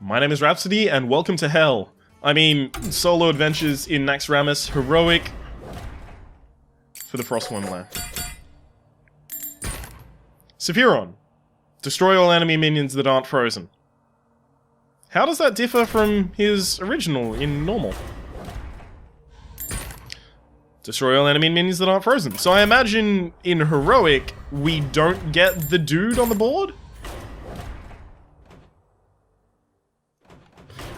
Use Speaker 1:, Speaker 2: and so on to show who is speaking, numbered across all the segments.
Speaker 1: My name is Rhapsody, and welcome to Hell. I mean, solo adventures in Naxxramas, heroic for the Frostwyrm Lair. Sapphiron. Destroy all enemy minions that aren't frozen. How does that differ from his original in normal? Destroy all enemy minions that aren't frozen. So I imagine in heroic, we don't get the dude on the board?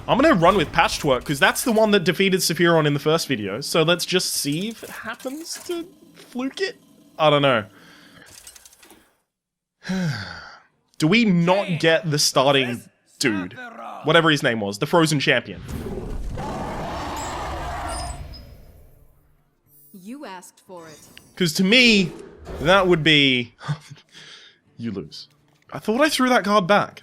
Speaker 1: I'm gonna run with Patchwork, because that's the one that defeated Sapphiron in the first video. So let's just see if it happens to fluke it? I don't know. Do we not get the starting dude? Whatever his name was, the Frozen Champion.
Speaker 2: You asked for it.
Speaker 1: Because to me, that would be... You lose. I thought I threw that card back.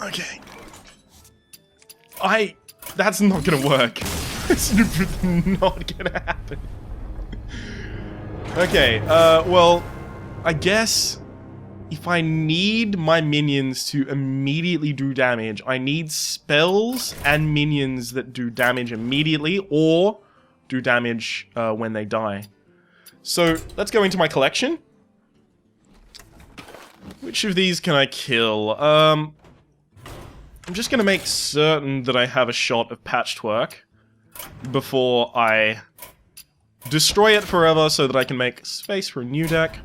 Speaker 1: Okay. That's not gonna work. It's not gonna happen. Okay, well, I guess if I need my minions to immediately do damage, I need spells and minions that do damage immediately or do damage when they die. So, let's go into my collection. Which of these can I kill? I'm just gonna make certain that I have a shot of Patchwork before I destroy it forever so that I can make space for a new deck.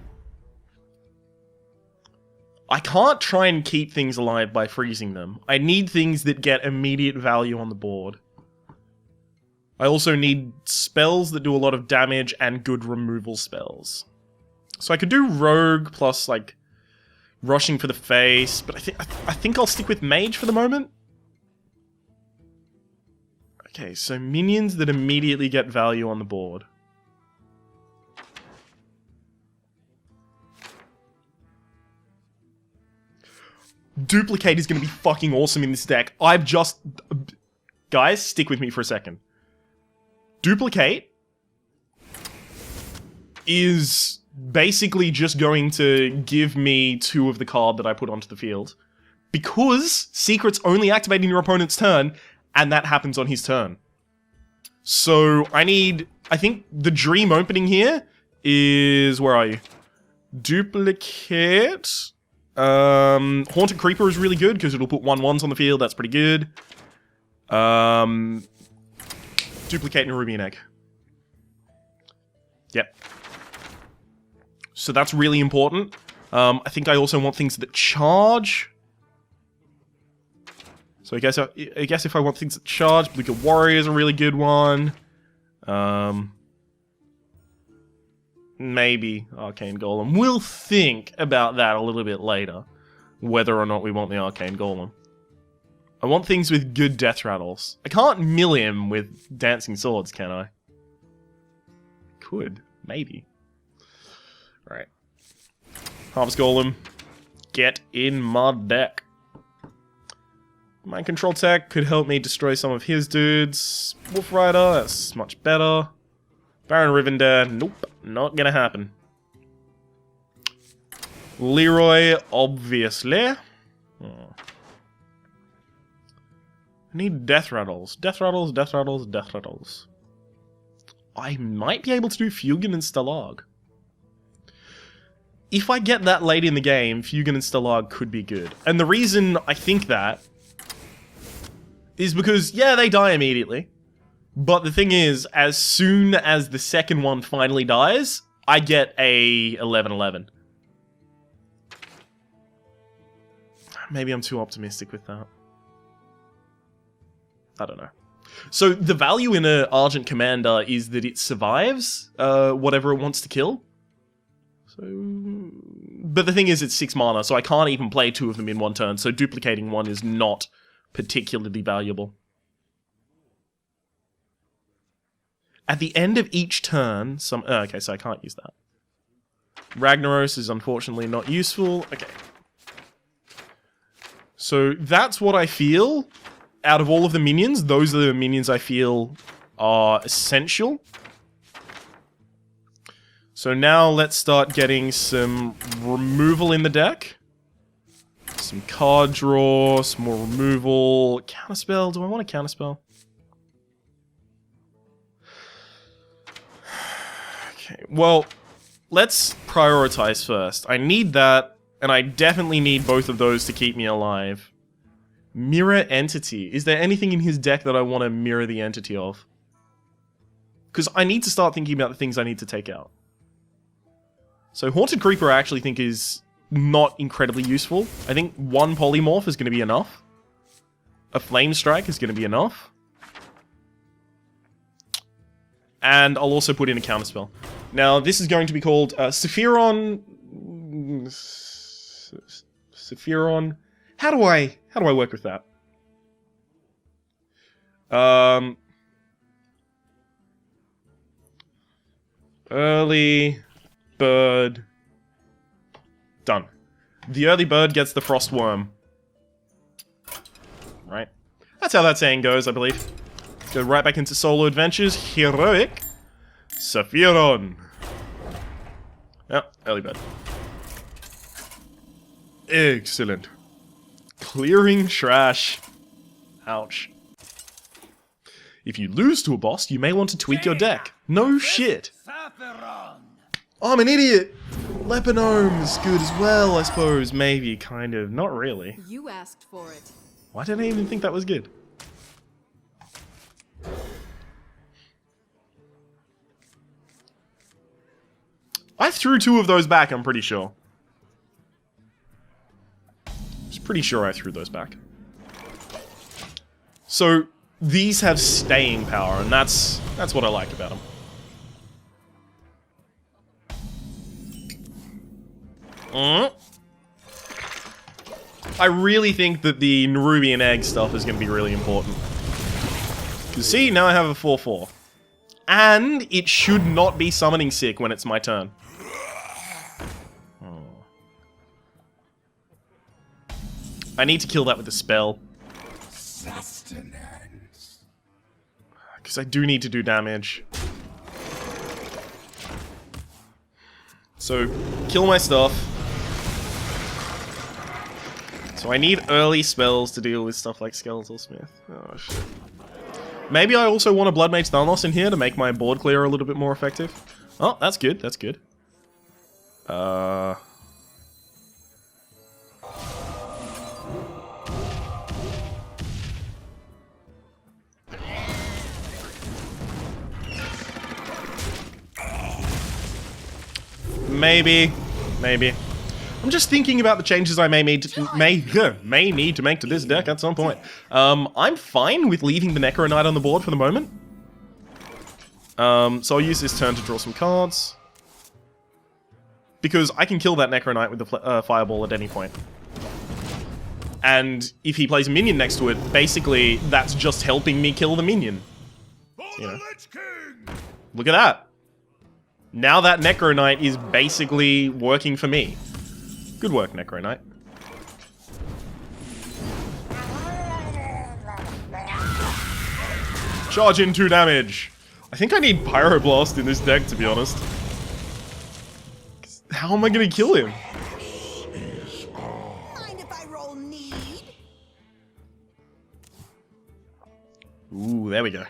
Speaker 1: I can't try and keep things alive by freezing them. I need things that get immediate value on the board. I also need spells that do a lot of damage and good removal spells. So I could do Rogue plus, like, rushing for the face, but I think I'll stick with Mage for the moment. Okay, so minions that immediately get value on the board. Duplicate is going to be fucking awesome in this deck. Guys, stick with me for a second. Duplicate is basically just going to give me 2 of the card that I put onto the field. Because secrets only activate in your opponent's turn, and that happens on his turn. So I think the dream opening here is, where are you? Duplicate. Haunted Creeper is really good because it'll put 1/1s on the field, that's pretty good. Duplicate and Ruby Egg. Yep. So that's really important. I think I also want things that charge. So I guess if I want things that charge, Blue Warrior is a really good one. Maybe Arcane Golem. We'll think about that a little bit later, whether or not we want the Arcane Golem. I want things with good death rattles. I can't mill him with Dancing Swords, can I? Could. Maybe. Right. Harvest Golem. Get in my deck. My control tech could help me destroy some of his dudes. Wolf Rider, that's much better. Baron Rivendare, nope, not gonna happen. Leroy, obviously. Oh. I need death rattles. Death rattles, death rattles, death rattles. I might be able to do Fugan and Stalag. If I get that late in the game, Fugan and Stalag could be good. And the reason I think that is because, yeah, they die immediately. But the thing is, as soon as the second one finally dies, I get a 11/11. Maybe I'm too optimistic with that. I don't know. So the value in an Argent Commander is that it survives whatever it wants to kill. So, but the thing is, it's 6 mana, so I can't even play 2 of them in one turn, so duplicating one is not particularly valuable. At the end of each turn, okay, so I can't use that. Ragnaros is unfortunately not useful. Okay. So that's what I feel. Out of all of the minions, those are the minions I feel are essential. So now let's start getting some removal in the deck. Some card draw, some more removal. Counterspell, do I want a counterspell? Okay, well, let's prioritize first. I need that, and I definitely need both of those to keep me alive. Mirror Entity. Is there anything in his deck that I want to mirror the entity of? Because I need to start thinking about the things I need to take out. So Haunted Creeper I actually think is not incredibly useful. I think one Polymorph is going to be enough. A Flame Strike is going to be enough. And I'll also put in a counterspell. Now, this is going to be called Sapphiron. Sapphiron. How do I work with that? Early bird. Done. The early bird gets the Frostwyrm. Right? That's how that saying goes, I believe. Let's go right back into solo adventures. Heroic. Sapphiron. Yeah, early bird. Excellent. Clearing trash. Ouch. If you lose to a boss, you may want to tweak your deck. No shit. Oh, I'm an idiot. Lepanome is good as well, I suppose. Maybe, kind of. Not really.
Speaker 2: You asked for it.
Speaker 1: Why did I even think that was good? I threw two of those back, I'm pretty sure. Pretty sure I threw those back. So these have staying power, and that's what I like about them. I really think that the Nerubian Egg stuff is going to be really important. Because see, now I have a 4/4. And it should not be summoning sick when it's my turn. I need to kill that with a spell. Sustenance. Because I do need to do damage. So, kill my stuff. So I need early spells to deal with stuff like Skeletal Smith. Oh, shit. Maybe I also want a Blood Mage Thanos in here to make my board clear a little bit more effective. Oh, that's good, that's good. Maybe. I'm just thinking about the changes I may need to make to this deck at some point. I'm fine with leaving the Necro Knight on the board for the moment. So I'll use this turn to draw some cards. Because I can kill that Necro Knight with the Fireball at any point. And if he plays a minion next to it, basically that's just helping me kill the minion. You know. Look at that. Now that Necro Knight is basically working for me. Good work, Necro Knight. Charge in 2 damage. I think I need Pyroblast in this deck, to be honest. How am I gonna kill him?
Speaker 3: Mind if I roll need?
Speaker 1: Ooh, there we go.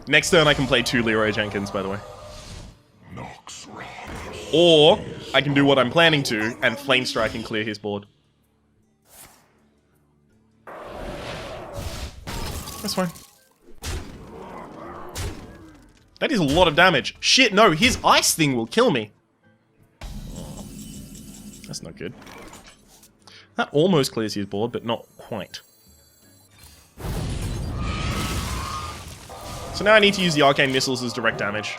Speaker 1: Next turn I can play 2 Leroy Jenkins, by the way. Or I can do what I'm planning to and Flame Strike and clear his board. That's fine. That is a lot of damage. Shit, no, his ice thing will kill me. Oh, that's not good. That almost clears his board, but not quite. So now I need to use the Arcane Missiles as direct damage.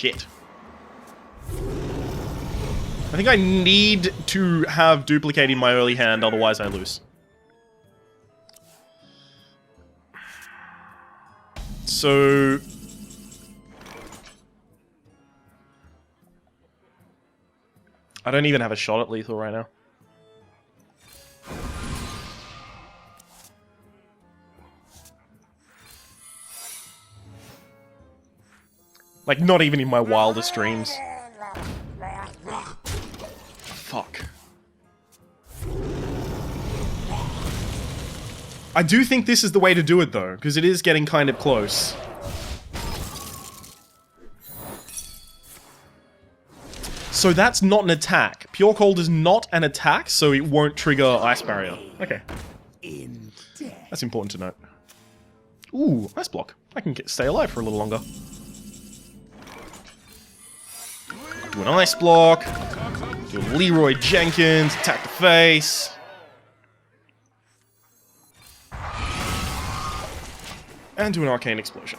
Speaker 1: Shit. I think I need to have duplicate in my early hand, otherwise I lose. So... I don't even have a shot at lethal right now. Like, not even in my wildest dreams. Fuck. I do think this is the way to do it, though, because it is getting kind of close. So that's not an attack. Pure Cold is not an attack, so it won't trigger Ice Barrier. Okay. That's important to note. Ooh, Ice Block. I can stay alive for a little longer. Do an Ice Block. Do a Leroy Jenkins. Attack the face. And do an Arcane Explosion.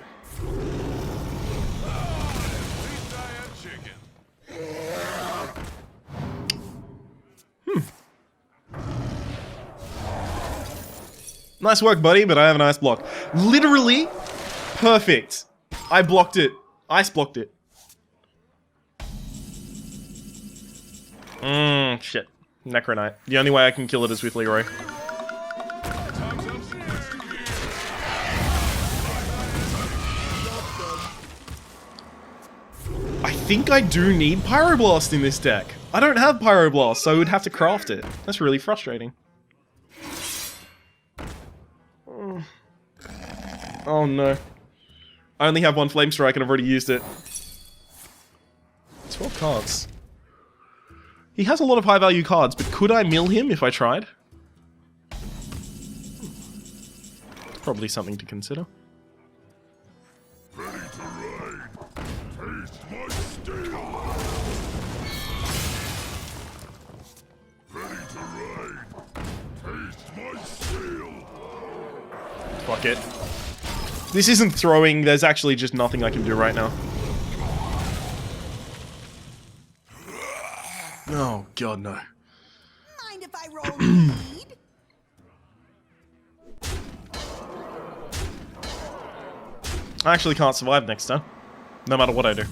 Speaker 1: Nice work, buddy, but I have an Ice Block. Literally perfect. I blocked it. Ice blocked it. Shit. Necronite. The only way I can kill it is with Leroy. I think I do need Pyroblast in this deck. I don't have Pyroblast, so I would have to craft it. That's really frustrating. Oh no. I only have one Flame Strike and I've already used it. 12 cards. He has a lot of high value cards, but could I mill him if I tried? Probably something to consider.
Speaker 3: Ready to ride. Taste my steel. Ready to ride. Taste my steel.
Speaker 1: Fuck it. This isn't throwing, there's actually just nothing I can do right now. Oh god, no.
Speaker 4: Mind if I roll lead?
Speaker 1: I actually can't survive next turn. No matter what I do.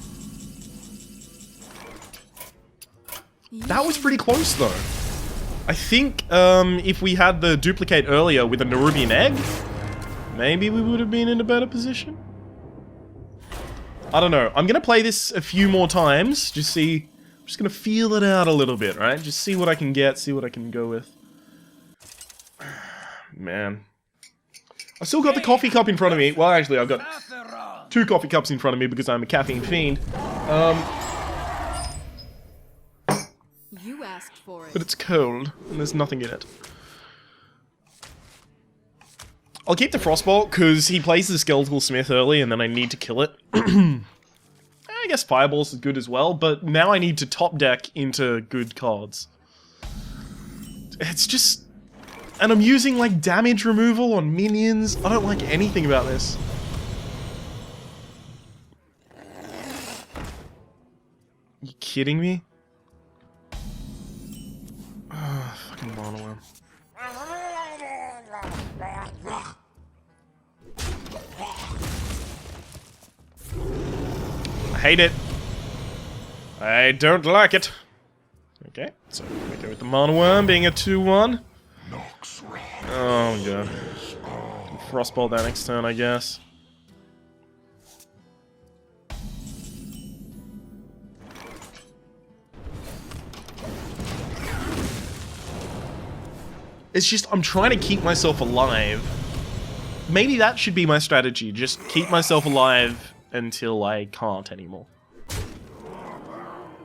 Speaker 1: That was pretty close though. I think if we had the duplicate earlier with a Nerubian Egg, maybe we would have been in a better position. I don't know. I'm gonna play this a few more times. Just see. I'm just gonna feel it out a little bit, right? Just see what I can get, see what I can go with. Man. I've still got the coffee cup in front of me. Well, actually, I've got 2 coffee cups in front of me because I'm a caffeine fiend.
Speaker 2: You asked for it.
Speaker 1: But it's cold, and there's nothing in it. I'll keep the Frostbolt, because he plays the Skeletal Smith early, and then I need to kill it. I guess Fireball's is good as well, but now I need to top deck into good cards. It's just... And I'm using, like, damage removal on minions. I don't like anything about this. You kidding me? Fucking Monoworm. I hate it. I don't like it. Okay, so we go with the Monoworm being a 2-1. Oh god. Frostbolt that next turn, I guess. It's just, I'm trying to keep myself alive. Maybe that should be my strategy, just keep myself alive until I can't anymore.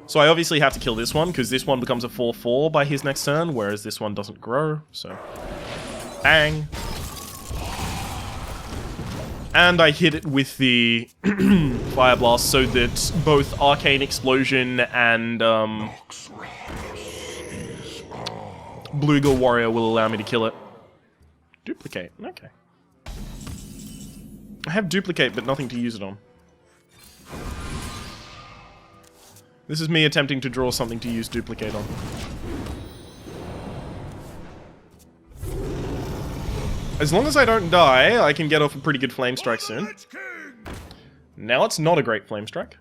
Speaker 1: So I obviously have to kill this one, because this one becomes a 4-4 by his next turn, whereas this one doesn't grow, so... Bang! And I hit it with the Fire Blast so that both Arcane Explosion and Bluegill Warrior will allow me to kill it. Duplicate, okay. I have Duplicate, but nothing to use it on. This is me attempting to draw something to use duplicate on. As long as I don't die, I can get off a pretty good flame strike soon. Now it's not a great flame strike.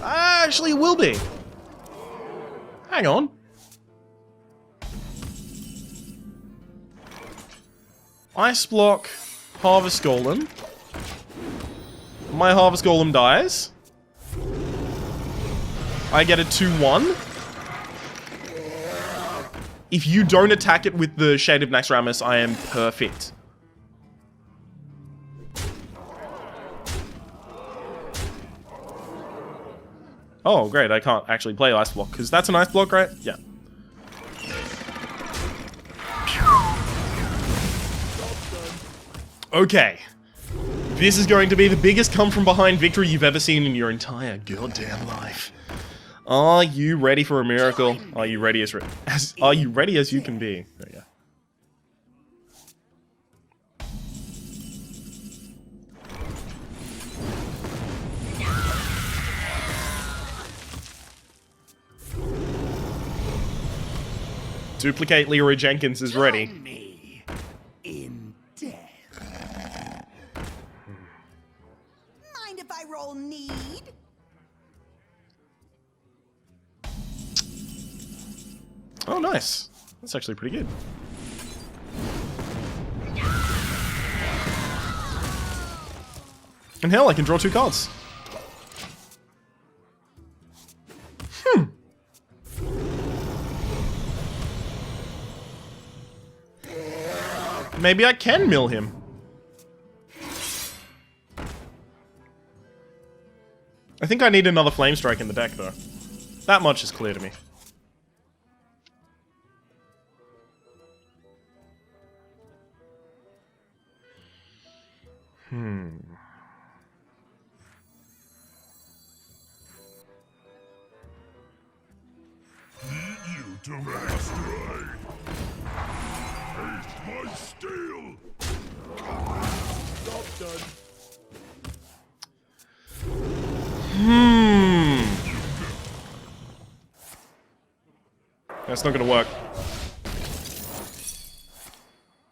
Speaker 1: Actually, it will be. Hang on. Ice block, Harvest Golem. My Harvest Golem dies. I get a 2-1. If you don't attack it with the Shade of Naxxramas, I am perfect. Oh, great, I can't actually play Ice Block, because that's an Ice Block, right? Yeah. Okay. This is going to be the biggest come-from-behind victory you've ever seen in your entire goddamn life. Are you ready for a miracle? Are you ready as are you ready as you can be? There you go. Duplicate Leroy Jenkins is ready.
Speaker 4: Me in death. Mind if I roll need?
Speaker 1: Oh, nice. That's actually pretty good. And hell, I can draw 2 cards. Maybe I can mill him. I think I need another Flame Strike in the deck, though. That much is clear to me.
Speaker 3: Need you to master. Taste my steel. Job done.
Speaker 1: That's not gonna work.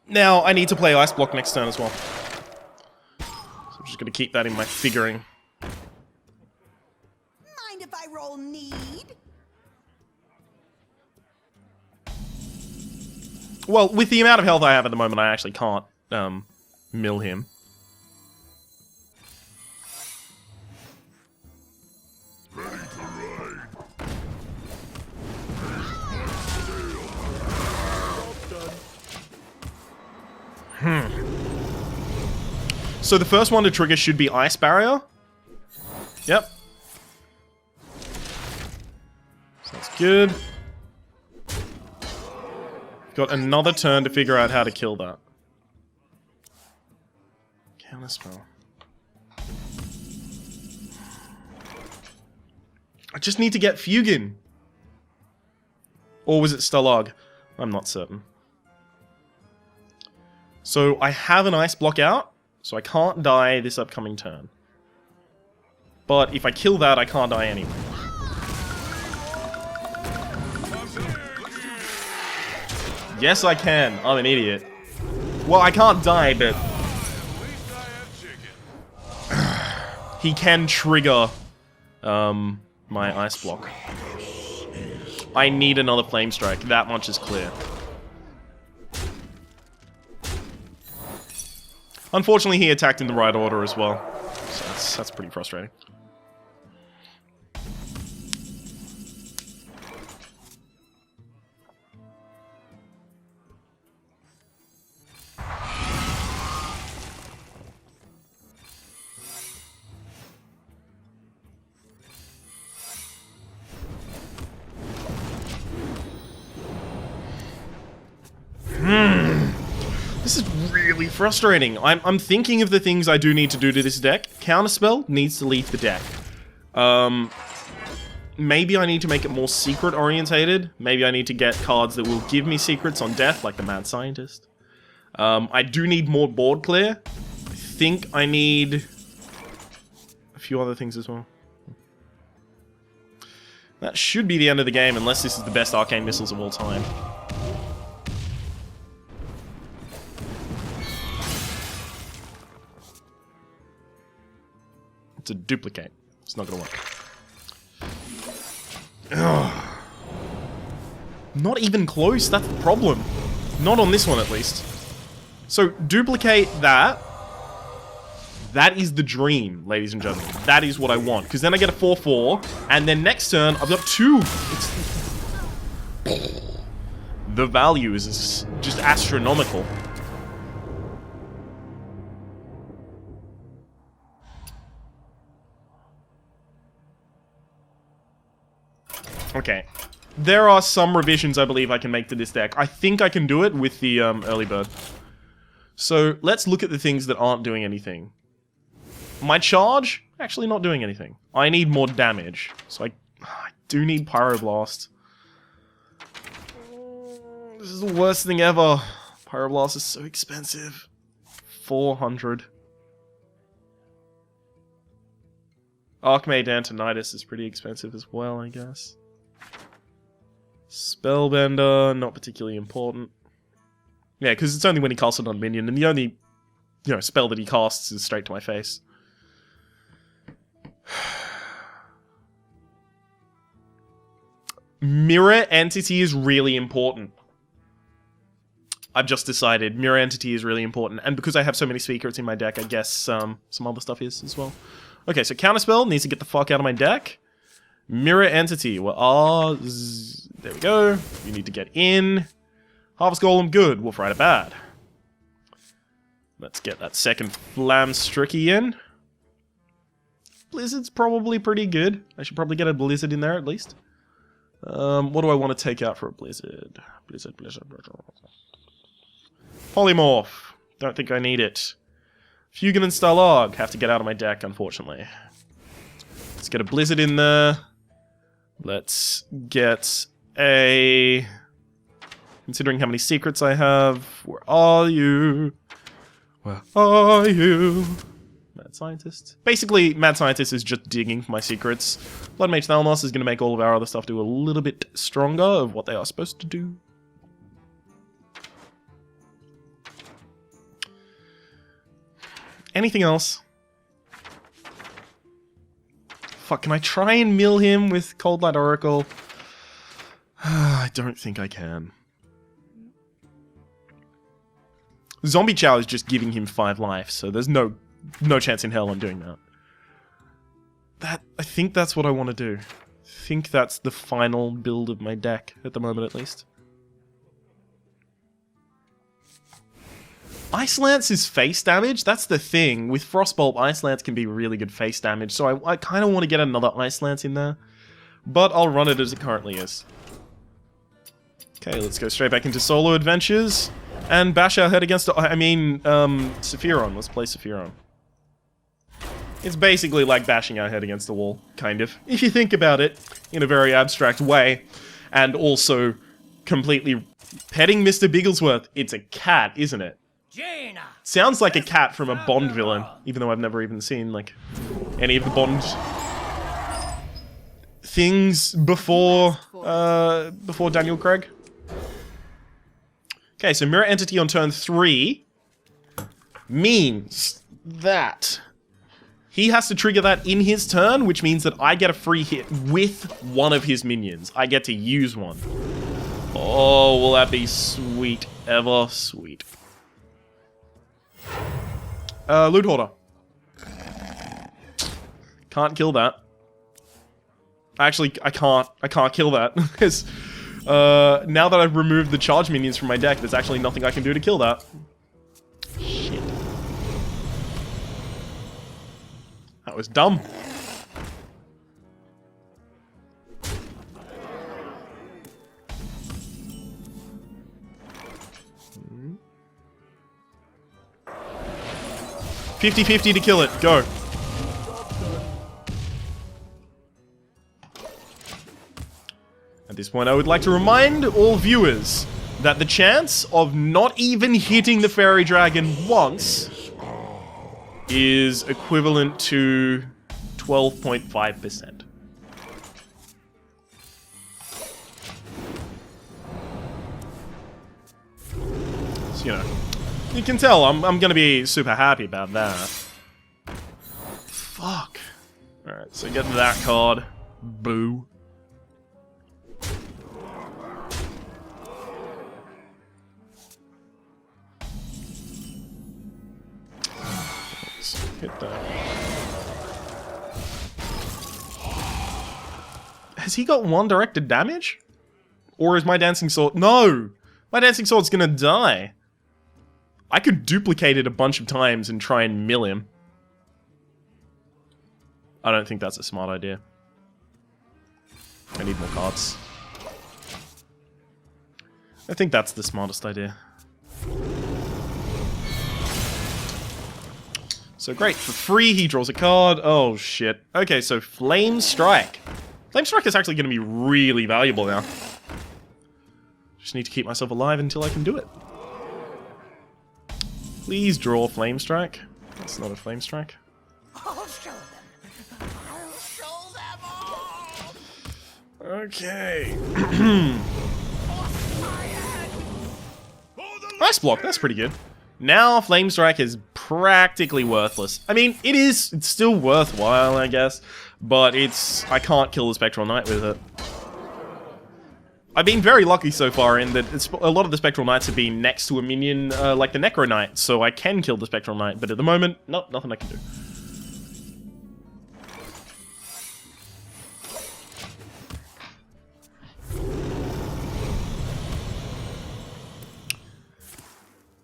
Speaker 1: Now, I need to play Ice Block next turn as well. So I'm just gonna keep that in my figuring.
Speaker 4: Mind if I roll need?
Speaker 1: Well, with the amount of health I have at the moment, I actually can't, mill him.
Speaker 3: Ready to ride.
Speaker 1: So the first one to trigger should be Ice Barrier. Yep. Sounds good. Got another turn to figure out how to kill that. Counterspell. I just need to get Fugin. Or was it Stalag? I'm not certain. So I have an Ice Block out, so I can't die this upcoming turn. But if I kill that, I can't die anyway. Yes, I can. I'm an idiot. Well, I can't die, but... he can trigger my Ice Block. I need another Flame Strike. That much is clear. Unfortunately, he attacked in the right order as well. So that's pretty frustrating. This is really frustrating. I'm thinking of the things I do need to do to this deck. Counterspell needs to leave the deck. Maybe I need to make it more secret orientated. Maybe I need to get cards that will give me secrets on death, like the Mad Scientist. I do need more board clear. I think I need a few other things as well. That should be the end of the game, unless this is the best arcane missiles of all time. It's a duplicate. It's not gonna work. Ugh. Not even close, that's the problem. Not on this one, at least. So, duplicate that. That is the dream, ladies and gentlemen. That is what I want. Because then I get a 4-4, and then next turn, I've got 2. The value is just astronomical. Okay. There are some revisions I believe I can make to this deck. I think I can do it with the early bird. So, let's look at the things that aren't doing anything. My charge? Actually not doing anything. I need more damage. So I do need Pyroblast. This is the worst thing ever. Pyroblast is so expensive. 400. Archmage Antonitis is pretty expensive as well, I guess. Spellbender, not particularly important. Yeah, because it's only when he casts it on a minion, and the only, spell that he casts is straight to my face. Mirror Entity is really important. I've just decided Mirror Entity is really important, and because I have so many secrets in my deck, I guess some other stuff is as well. Okay, so Counterspell needs to get the fuck out of my deck. Mirror Entity, well, there we go. You need to get in. Harvest Golem, good. Wolf Rider, bad. Let's get that second Flamstricky in. Blizzard's probably pretty good. I should probably get a Blizzard in there at least. What do I want to take out for a Blizzard? Blizzard. Polymorph. Don't think I need it. Fugan and Starlog have to get out of my deck, unfortunately. Let's get a Blizzard in there. Let's get a... Considering how many secrets I have, where are you? Where are you? Mad Scientist. Basically, Mad Scientist is just digging for my secrets. Blood Mage Thalmos is going to make all of our other stuff do a little bit stronger of what they are supposed to do. Anything else? Fuck, can I try and mill him with Cold Light Oracle? I don't think I can. Zombie Chow is just giving him 5 life, so there's no chance in hell I'm doing that. I think that's what I want to do. I think that's the final build of my deck, at the moment at least. Ice Lance is face damage, that's the thing. With Frostbolt, Ice Lance can be really good face damage, so I kind of want to get another Ice Lance in there. But I'll run it as it currently is. Okay, let's go straight back into solo adventures. And bash our head against... Sapphiron. Let's play Sapphiron. It's basically like bashing our head against the wall, kind of. If you think about it in a very abstract way. And also completely petting Mr. Bigglesworth. It's a cat, isn't it?
Speaker 4: Jaina.
Speaker 1: Sounds like a cat from a Bond villain. Even though I've never even seen, like, any of the Bond... things before Daniel Craig. Okay, so Mirror Entity on turn 3 means that he has to trigger that in his turn, which means that I get a free hit with one of his minions. I get to use one. Oh, will that be sweet. Ever sweet. Loot Hoarder. Can't kill that. Actually, I can't kill that, because... now that I've removed the charge minions from my deck, there's actually nothing I can do to kill that. Shit. That was dumb. Hmm. 50-50 to kill it. Go. At this point, I would like to remind all viewers that the chance of not even hitting the Fairy Dragon once is equivalent to 12.5%. So, you know, you can tell I'm gonna be super happy about that. Fuck. Alright, so get that card. Boo. Let's hit that. Has he got one directed damage? Or is my dancing sword... No! My dancing sword's gonna die. I could duplicate it a bunch of times and try and mill him. I don't think that's a smart idea. I need more cards. I think that's the smartest idea. So great, for free he draws a card. Oh shit. Okay, so Flame Strike. Flame Strike is actually going to be really valuable now. Just need to keep myself alive until I can do it. Please draw Flame Strike. That's not a Flame Strike.
Speaker 4: I'll show them. I'll show them all.
Speaker 1: Okay. Ice Block, that's pretty good. Now Flame Strike is practically worthless. I mean, it's still worthwhile, I guess, but I can't kill the Spectral Knight with it. I've been very lucky so far in that a lot of the Spectral Knights have been next to a minion like the Necro Knight, so I can kill the Spectral Knight, but at the moment, nope, nothing I can do.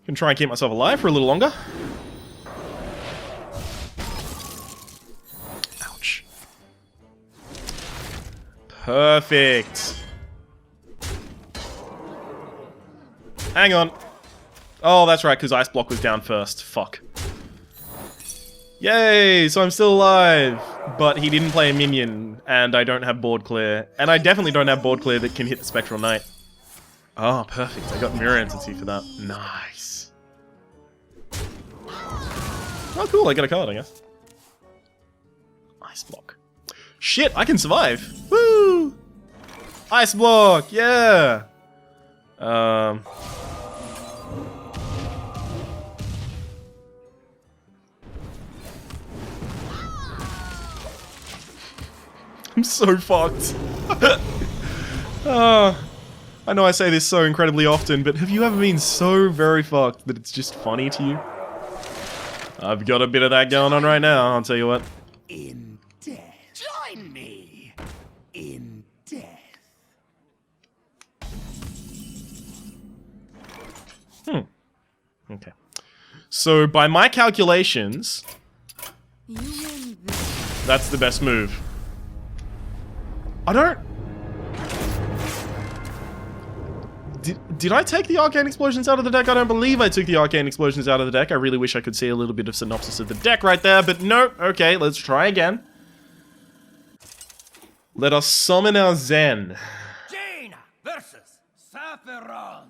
Speaker 1: Can try and keep myself alive for a little longer. Ouch. Perfect. Hang on. Oh, that's right, because Ice Block was down first. Fuck. Yay, so I'm still alive. But he didn't play a minion, and I don't have board clear. And I definitely don't have board clear that can hit the Spectral Knight. Oh, perfect. I got Mirror Entity for that. Nice. Oh, cool. I got a card, I guess. Ice Block. Shit, I can survive. Woo! Ice Block, yeah! I'm so fucked. I know I say this so incredibly often, but have you ever been so very fucked that it's just funny to you? I've got a bit of that going on right now, I'll tell you what.
Speaker 4: In death. Join me. In death.
Speaker 1: Okay. So, by my calculations,
Speaker 2: You win this.
Speaker 1: that's the best move. I don't... Did I take the Arcane Explosions out of the deck? I don't believe I took the Arcane Explosions out of the deck. I really wish I could see a little bit of synopsis of the deck right there, but no. Okay, let's try again. Let us summon our Zen.
Speaker 3: Jaina versus Sapphiron.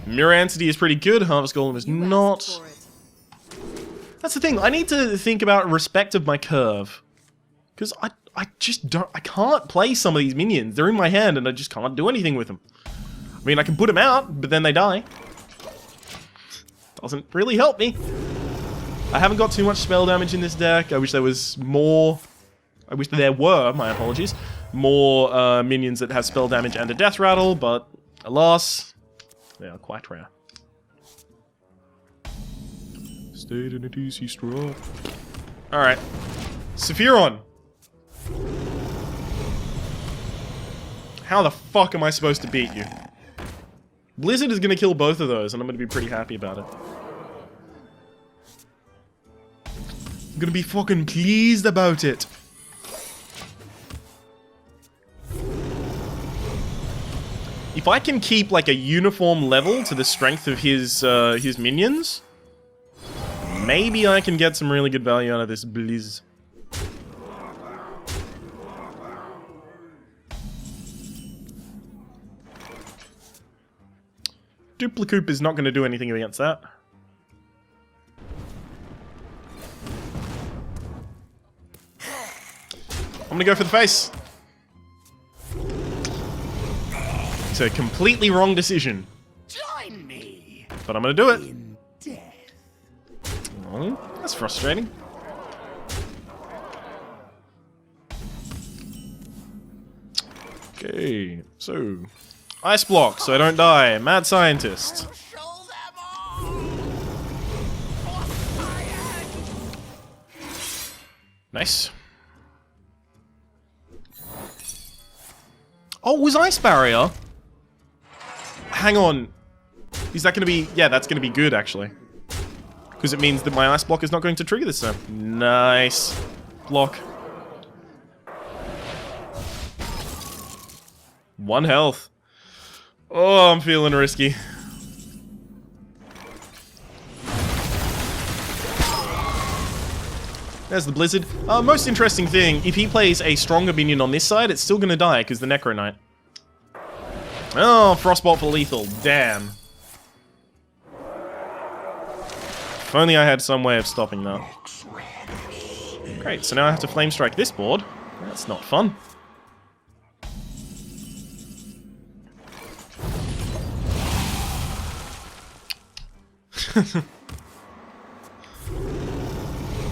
Speaker 1: Mirror Entity is pretty good. Harvest Golem is
Speaker 2: You asked
Speaker 1: not.
Speaker 2: for it.
Speaker 1: That's the thing. I need to think about respect of my curve. Because I just don't... I can't play some of these minions. They're in my hand and I just can't do anything with them. I mean, I can put them out, but then they die. Doesn't really help me. I haven't got too much spell damage in this deck. I wish there was more... I wish there were, my apologies, more minions that have spell damage and a death rattle, but alas, they are quite rare. Stayed in a DC straw. Alright. Sapphiron! How the fuck am I supposed to beat you? Blizzard is gonna kill both of those, and I'm gonna be pretty happy about it. I'm gonna be fucking pleased about it. If I can keep like a uniform level to the strength of his minions, maybe I can get some really good value out of this Blizz. Duplicoop is not going to do anything against that. I'm going to go for the face. It's a completely wrong decision,
Speaker 4: Join me
Speaker 1: but I'm gonna do it.
Speaker 4: in death.
Speaker 1: Oh, that's frustrating. Okay, so ice block so I don't die. Mad scientist.
Speaker 4: I'll show them all. For science.
Speaker 1: Nice. Oh, it was ice barrier. Hang on. Is that going to be... Yeah, that's going to be good, actually. Because it means that my ice block is not going to trigger this time. Nice. Block. 1 health. Oh, I'm feeling risky. There's the blizzard. Most interesting thing, if he plays a stronger minion on this side, it's still going to die because the Necro Knight. Oh, Frostbolt for lethal. Damn. If only I had some way of stopping that. Great, so now I have to Flame Strike this board. That's not fun.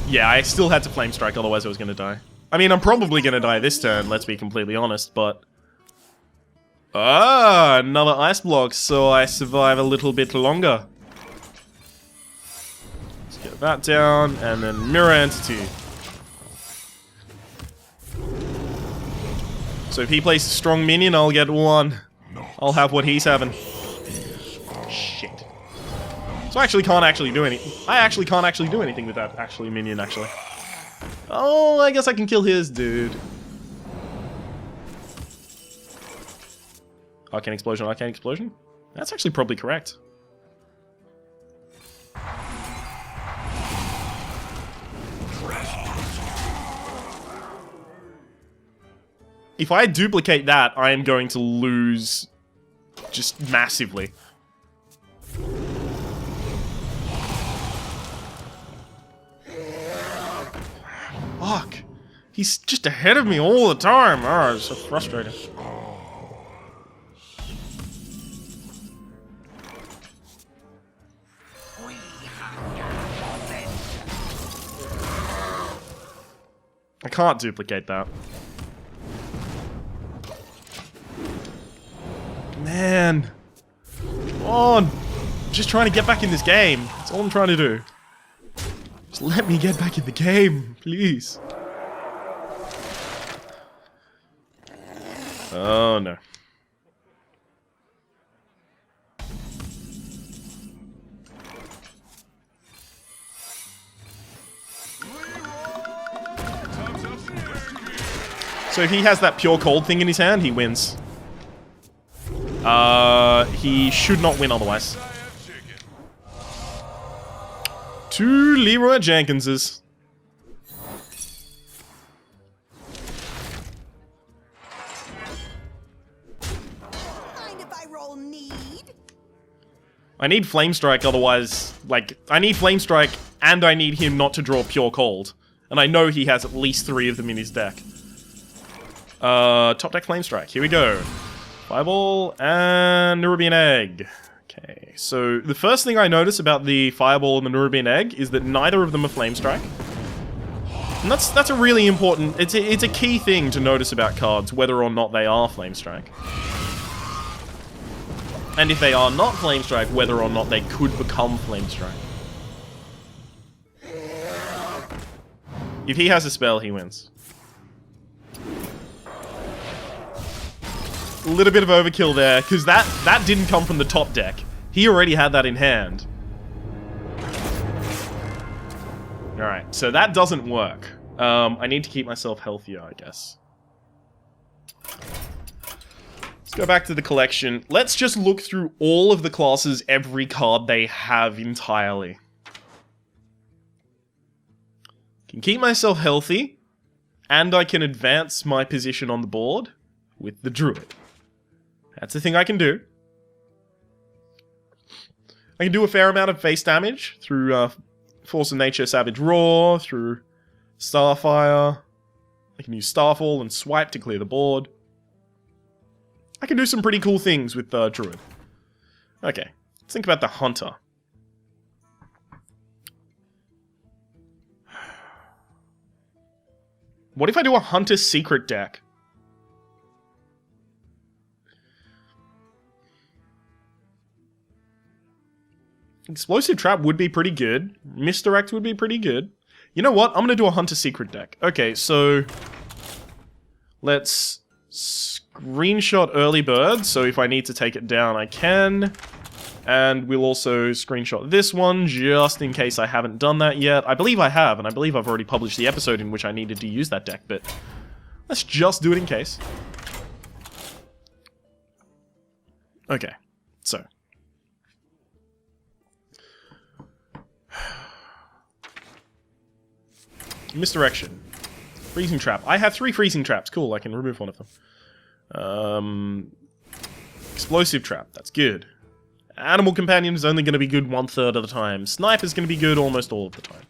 Speaker 1: Yeah, I still had to Flame Strike, otherwise I was going to die. I mean, I'm probably going to die this turn, let's be completely honest, but... Ah, another ice block, so I survive a little bit longer. Let's get that down, and then Mirror Entity. So if he plays a strong minion, I'll get 1. I'll have what he's having. Shit. So I actually can't actually do any. I actually can't actually do anything with that minion, actually. Oh, I guess I can kill his dude. Arcane Explosion, Arcane Explosion? That's actually probably correct. If I duplicate that, I am going to lose just massively. Fuck. He's just ahead of me all the time. Oh, it's so frustrating. I can't duplicate that. Man. Come on. I'm just trying to get back in this game. That's all I'm trying to do. Just let me get back in the game, please. Oh no. So if he has that pure cold thing in his hand, he wins. He should not win otherwise. 2 Leroy Jenkinses.
Speaker 4: Mind if I roll need?
Speaker 1: I need Flame Strike, otherwise, like, I need Flame Strike, and I need him not to draw Pure Cold. And I know he has at least 3 of them in his deck. Top deck Flame Strike, here we go. Fireball and Nerubian Egg. Okay, so the first thing I notice about the Fireball and the Nerubian Egg is that neither of them are Flame Strike. And that's a really important, it's a key thing to notice about cards, whether or not they are Flame Strike. And if they are not Flame Strike, whether or not they could become Flame Strike. If he has a spell, he wins. A little bit of overkill there, because that didn't come from the top deck. He already had that in hand. Alright, so that doesn't work. I need to keep myself healthier, I guess. Let's go back to the collection. Let's just look through all of the classes, every card they have entirely. Can keep myself healthy, and I can advance my position on the board with the Druid. That's the thing I can do. I can do a fair amount of face damage through Force of Nature, Savage Roar, through Starfire. I can use Starfall and Swipe to clear the board. I can do some pretty cool things with Druid. Okay, let's think about the Hunter. What if I do a Hunter secret deck? Explosive Trap would be pretty good. Misdirect would be pretty good. You know what? I'm gonna do a Hunter secret deck. Okay, so let's screenshot early bird, so if I need to take it down, I can. And we'll also screenshot this one, just in case I haven't done that yet. I believe I have, and I believe I've already published the episode in which I needed to use that deck, but let's just do it in case. Okay, so. Misdirection. Freezing Trap. I have 3 Freezing Traps. Cool, I can remove one of them. Explosive Trap. That's good. Animal Companion is only going to be good 1/3 of the time. Sniper's going to be good almost all of the time.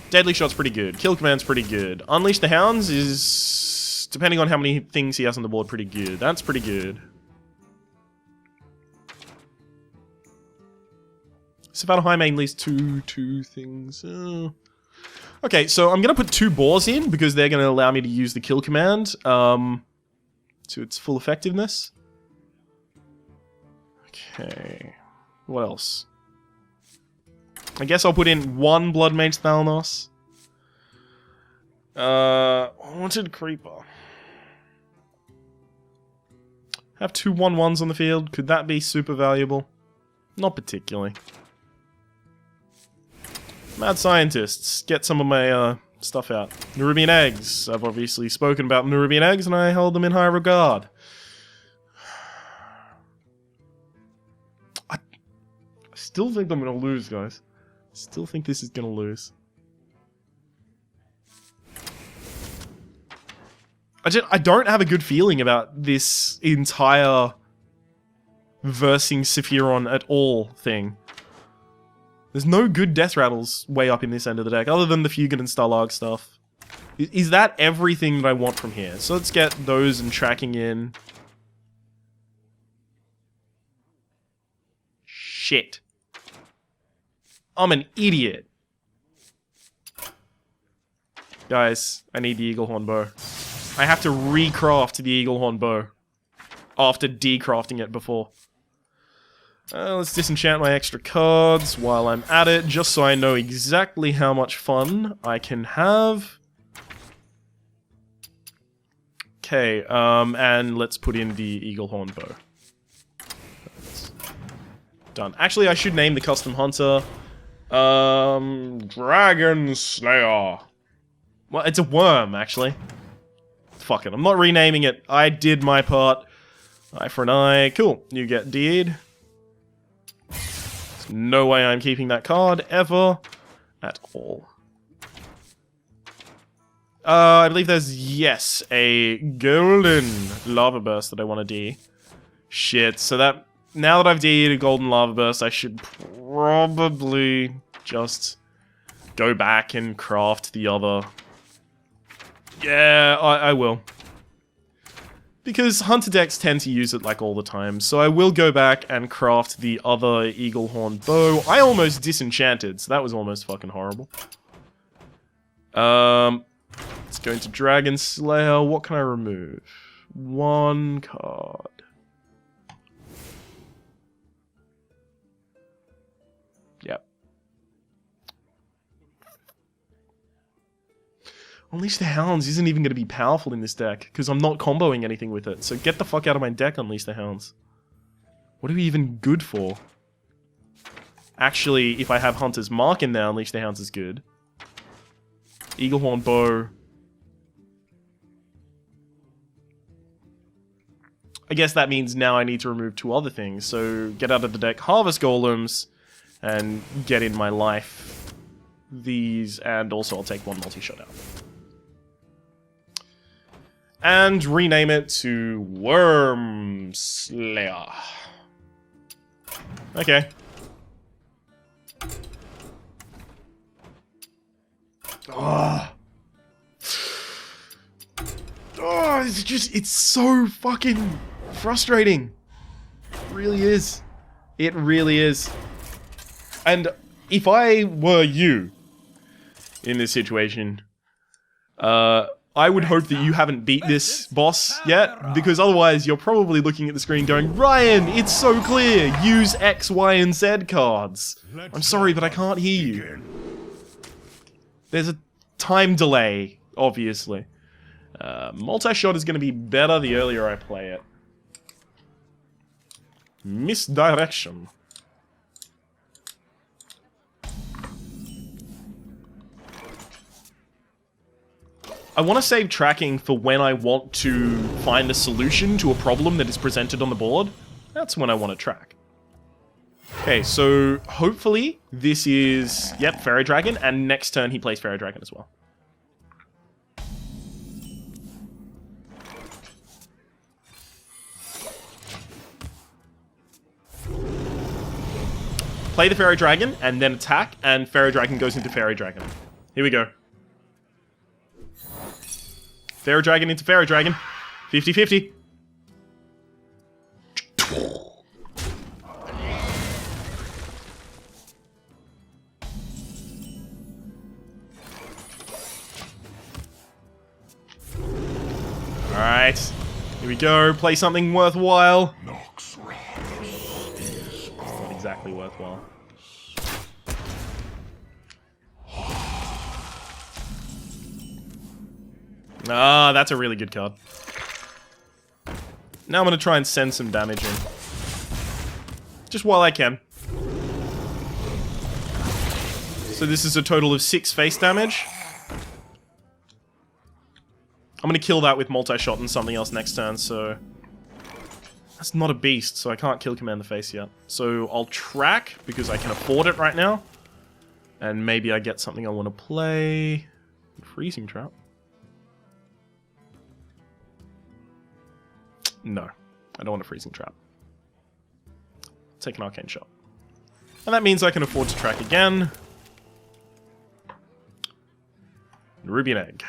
Speaker 1: Deadly Shot's pretty good. Kill Command's pretty good. Unleash the Hounds is, depending on how many things he has on the board, pretty good. That's pretty good. Savannah High main leaves two things. Okay, so I'm going to put 2 boars in, because they're going to allow me to use the Kill Command to its full effectiveness. Okay, what else? I guess I'll put in 1 Blood Mage Thalnos. Haunted Creeper. Have 2 1/1s on the field. Could that be super valuable? Not particularly. Mad Scientists. Get some of my stuff out. Nerubian Eggs. I've obviously spoken about Nerubian Eggs, and I hold them in high regard. I still think I'm going to lose, guys. Still think this is going to lose. I don't have a good feeling about this entire versing Sapphiron at all thing. There's no good Death Rattles way up in this end of the deck, other than the Fugit and Stalag stuff. Is that everything that I want from here? So let's get those and tracking in. Shit. I'm an idiot. Guys, I need the Eaglehorn Bow. I have to recraft the Eaglehorn Bow after decrafting it before. Let's disenchant my extra cards while I'm at it, just so I know exactly how much fun I can have. Okay, and let's put in the Eaglehorn Bow. That's done. Actually, I should name the custom hunter Dragon Slayer. Well, it's a worm, actually. Fuck it, I'm not renaming it. I did my part. Eye for an eye. Cool, you get D'd. There's no way I'm keeping that card, ever. At all. I believe there's, yes, a golden lava burst that I want to D. Shit, so that, now that I've D'd a golden lava burst, I should probably just go back and craft the other. Yeah, I will. Because hunter decks tend to use it like all the time, so I will go back and craft the other Eaglehorn Bow. I almost disenchanted, so that was almost fucking horrible. Let's go into Dragon Slayer. What can I remove? 1 card. Yep. Unleash the Hounds isn't even going to be powerful in this deck, because I'm not comboing anything with it. So get the fuck out of my deck, Unleash the Hounds. What are we even good for? Actually, if I have Hunter's Mark in there, Unleash the Hounds is good. Eaglehorn Bow. I guess that means now I need to remove 2 other things. So get out of the deck Harvest Golems, and get in my life these, and also I'll take 1 multi-shot out. And rename it to Worm Slayer. Okay. Oh. Oh. Oh, it's so fucking frustrating. It really is. It really is. And if I were you in this situation, I would hope that you haven't beat this boss yet, because otherwise you're probably looking at the screen going, Ryan, it's so clear, use X, Y, and Z cards. I'm sorry, but I can't hear you. There's a time delay, obviously. Multi-shot is going to be better the earlier I play it. Misdirection. I want to save tracking for when I want to find a solution to a problem that is presented on the board. That's when I want to track. Okay, so hopefully this is, yep, Fairy Dragon, and next turn he plays Fairy Dragon as well. Play the Fairy Dragon, and then attack, and Fairy Dragon goes into Fairy Dragon. Here we go. Fairy Dragon into Fairy Dragon. 50-50. Alright. Here we go. Play something worthwhile.
Speaker 3: Naxxramas is
Speaker 1: Not exactly worthwhile. Ah, that's a really good card. Now I'm going to try and send some damage in. Just while I can. So this is a total of 6 face damage. I'm going to kill that with multi-shot and something else next turn, so... That's not a beast, so I can't kill Command the Face yet. So I'll track, because I can afford it right now. And maybe I get something I want to play. Freezing Trap. No, I don't want a Freezing Trap. Take an Arcane Shot. And that means I can afford to track again. Nerubian Egg.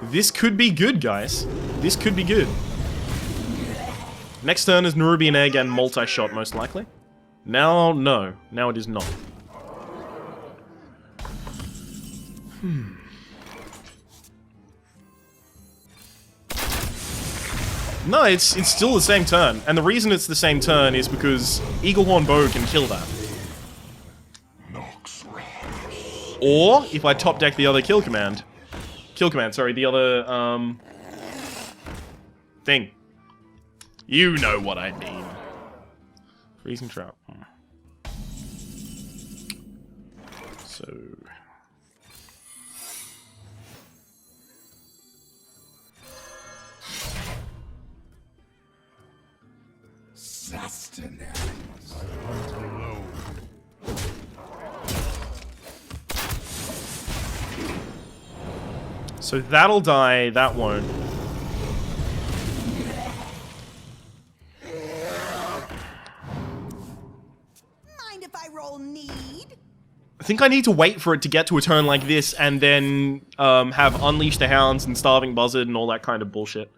Speaker 1: This could be good, guys. This could be good. Next turn is Nerubian Egg and multi-shot, most likely. Now, no. Now it is not. No, it's still the same turn. And the reason it's the same turn is because Eaglehorn Bow can kill that. Or, if I top deck the other kill command, sorry, the other, thing. You know what I mean. Freezing Trap. So...
Speaker 3: sustenance. I hunt alone.
Speaker 1: So that'll die, that won't.
Speaker 4: Mind if I roll need?
Speaker 1: I think I need to wait for it to get to a turn like this and then have Unleash the Hounds and Starving Buzzard and all that kind of bullshit.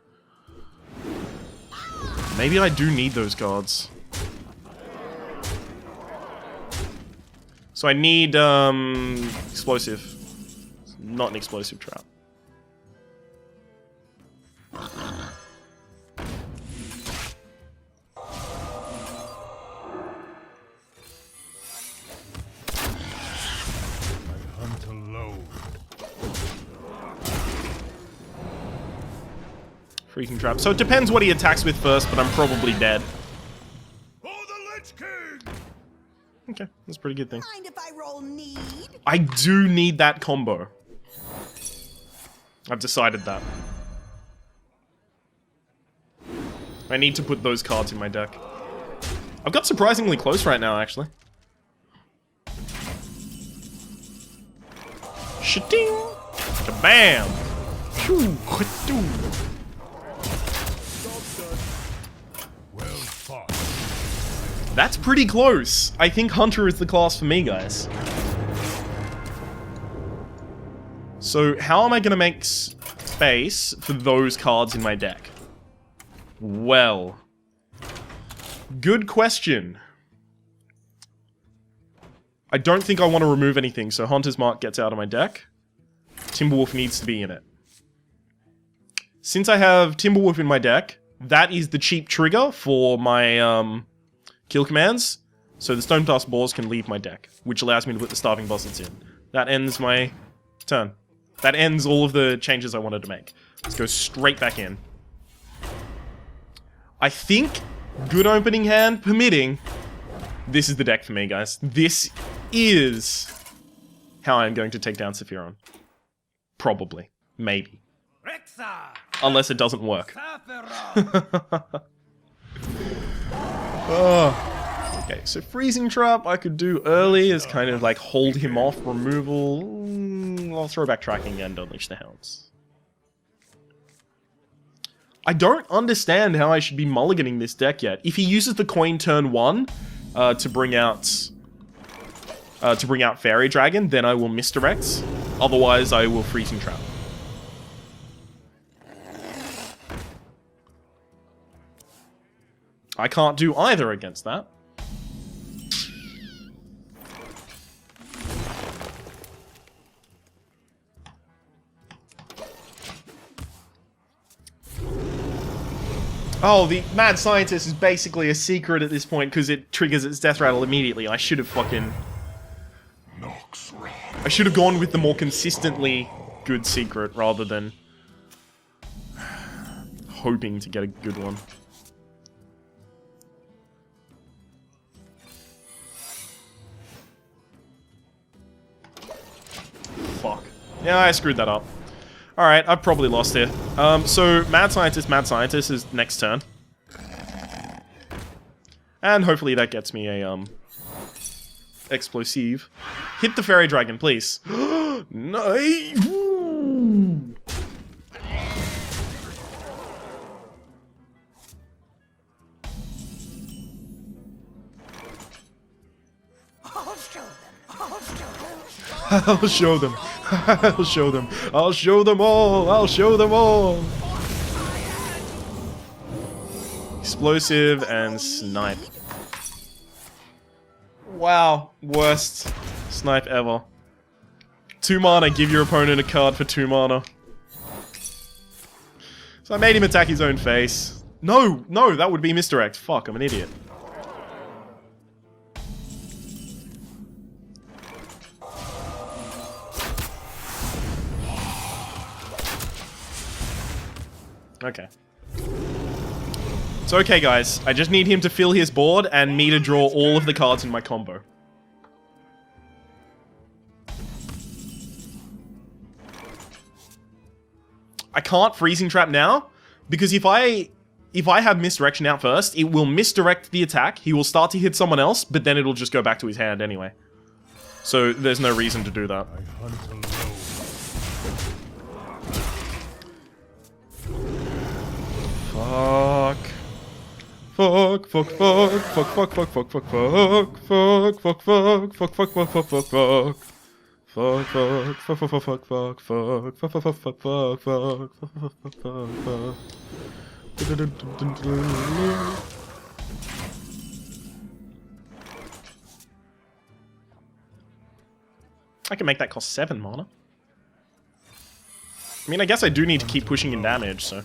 Speaker 1: Maybe I do need those cards. So I need explosive. Not an explosive trap.
Speaker 3: Hunt alone.
Speaker 1: Freezing Trap. So it depends what he attacks with first, but I'm probably dead.
Speaker 3: For the Lich King!
Speaker 1: Okay, that's a pretty good thing.
Speaker 4: Mind if I roll need?
Speaker 1: I do need that combo. I've decided that. I need to put those cards in my deck. I've got surprisingly close right now, actually. Shating! Kabam! Phew! Khadoo.
Speaker 3: Well fought.
Speaker 1: That's pretty close. I think Hunter is the class for me, guys. So how am I going to make space for those cards in my deck? Well, good question. I don't think I want to remove anything, so Hunter's Mark gets out of my deck. Timberwolf needs to be in it. Since I have Timberwolf in my deck, that is the cheap trigger for my kill commands. So the Stone Task Boars can leave my deck, which allows me to put the Starving Buzzards in. That ends my turn. That ends all of the changes I wanted to make. Let's go straight back in. I think, good opening hand permitting, this is the deck for me, guys. This is how I'm going to take down Sapphiron. Probably. Maybe. Unless it doesn't work. Oh. Okay, so Freezing Trap I could do early as kind of like hold him off, removal. I'll throw back Tracking and Unleash the Hounds. I don't understand how I should be mulliganing this deck yet. If he uses the coin turn 1 to bring out Fairy Dragon, then I will misdirect. Otherwise, I will Freezing Trap. I can't do either against that. Oh, the Mad Scientist is basically a secret at this point because it triggers its Death Rattle immediately. I should have fucking... I should have gone with the more consistently good secret rather than hoping to get a good one. Fuck. Yeah, I screwed that up. Alright, I've probably lost here. So, Mad Scientist is next turn. And hopefully that gets me a, explosive. Hit the Fairy Dragon, please. Nice! I'll show them. I'll show them. I'll show them all. I'll show them all. Explosive and snipe. Wow. Worst snipe ever. 2 mana, give your opponent a card for 2 mana. So I made him attack his own face. No, no, that would be misdirect. Fuck, I'm an idiot. Okay. It's okay, guys. I just need him to fill his board and me to draw all of the cards in my combo. I can't Freezing Trap now, because if I have Misdirection out first, it will misdirect the attack, he will start to hit someone else, but then it'll just go back to his hand anyway. So there's no reason to do that. Fuck. Fuck, fuck, fuck, fuck, fuck, fuck, fuck, fuck, fuck, fuck, fuck, fuck, fuck, fuck, fuck, fuck, fuck, fuck, fuck. Fuck, fuck, fuck, fuck, fuck, fuck, fuck, fuck, fuck, fuck, fuck, fuck, fuck, fuck, fuck, fuck. I can make that cost 7 mana. I mean, I guess I do need to keep pushing in damage, so...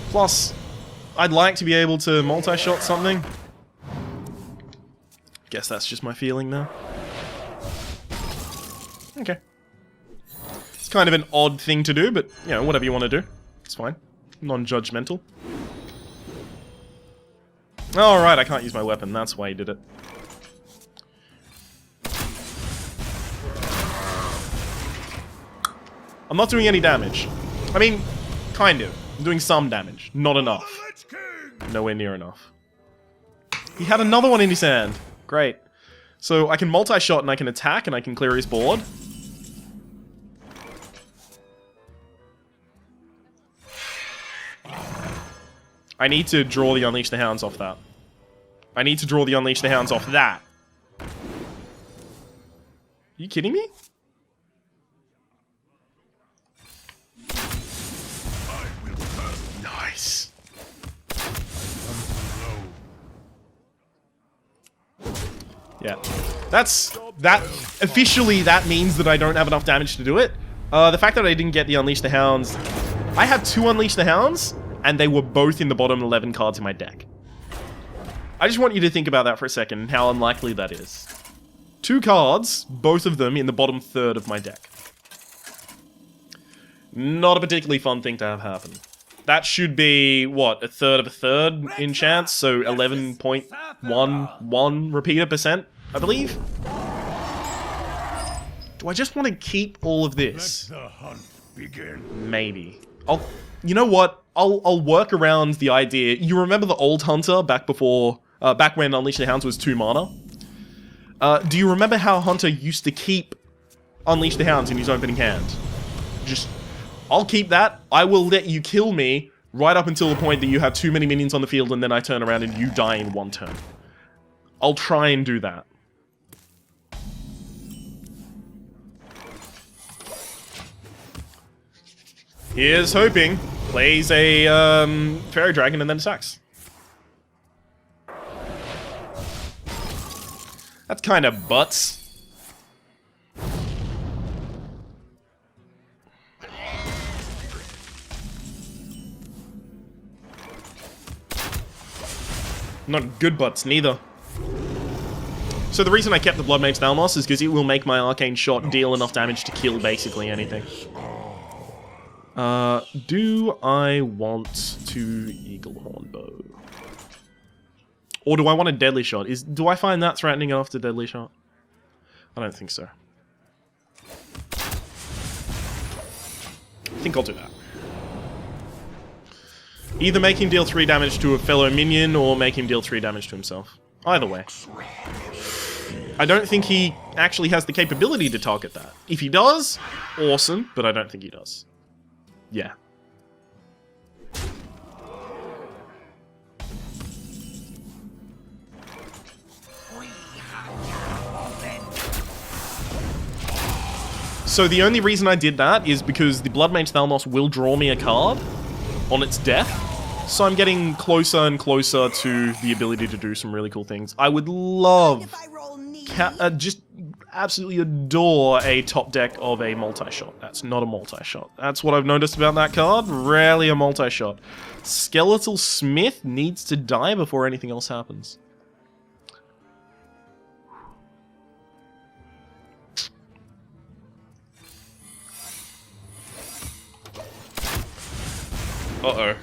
Speaker 1: Plus, I'd like to be able to multi-shot something. Guess that's just my feeling now. Okay. It's kind of an odd thing to do, but, you know, whatever you want to do. It's fine. Non-judgmental. Oh, right, I can't use my weapon. That's why he did it. I'm not doing any damage. I mean, kind of. I'm doing some damage. Not enough. Nowhere near enough. He had another one in his hand. Great. So I can multi-shot and I can attack and I can clear his board. I need to draw the Unleash the Hounds off that. I need to draw the Unleash the Hounds off that. You kidding me? Nice. Yeah. That officially that means that I don't have enough damage to do it. The fact that I didn't get the Unleash the Hounds, I have 2 Unleash the Hounds, and they were both in the bottom 11 cards in my deck. I just want you to think about that for a second, and how unlikely that is. 2 cards, both of them in the bottom third of my deck. Not a particularly fun thing to have happen. That should be, what, a third of a third in chance, so 11.11 repeater percent, I believe? Do I just want to keep all of this?
Speaker 3: Let the hunt begin.
Speaker 1: Maybe. You know what? I'll work around the idea. You remember the old Hunter back before, back when Unleash the Hounds was 2 mana? Do you remember how Hunter used to keep Unleash the Hounds in his opening hand? I'll keep that. I will let you kill me right up until the point that you have too many minions on the field and then I turn around and you die in 1 turn. I'll try and do that. Here's hoping. Plays a Fairy Dragon and then attacks. That's kind of butts. Not good butts, neither. So the reason I kept the Bloodmage Thalmos is because it will make my Arcane Shot deal enough damage to kill basically anything. Do I want to Eaglehorn Bow? Or do I want a Deadly Shot? Do I find that threatening enough to Deadly Shot? I don't think so. I think I'll do that. Either make him deal 3 damage to a fellow minion, or make him deal 3 damage to himself. Either way. I don't think he actually has the capability to target that. If he does, awesome, but I don't think he does. Yeah. So the only reason I did that is because the Bloodmage Thalmos will draw me a card on its death. So I'm getting closer and closer to the ability to do some really cool things. I would love, just absolutely adore a top deck of a multi-shot. That's not a multi-shot. That's what I've noticed about that card. Rarely a multi-shot. Skeletal Smith needs to die before anything else happens. Uh-oh.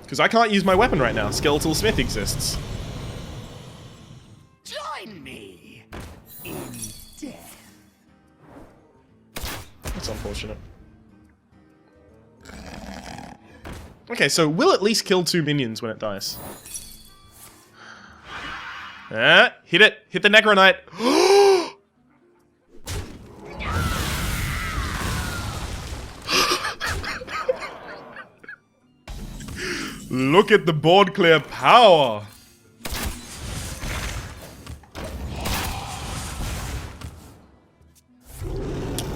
Speaker 1: Because I can't use my weapon right now. Skeletal Smith exists.
Speaker 4: Join me in death.
Speaker 1: That's unfortunate. Okay, so we'll at least kill 2 minions when it dies. Hit it! Hit the Necronite! Look at the board clear power!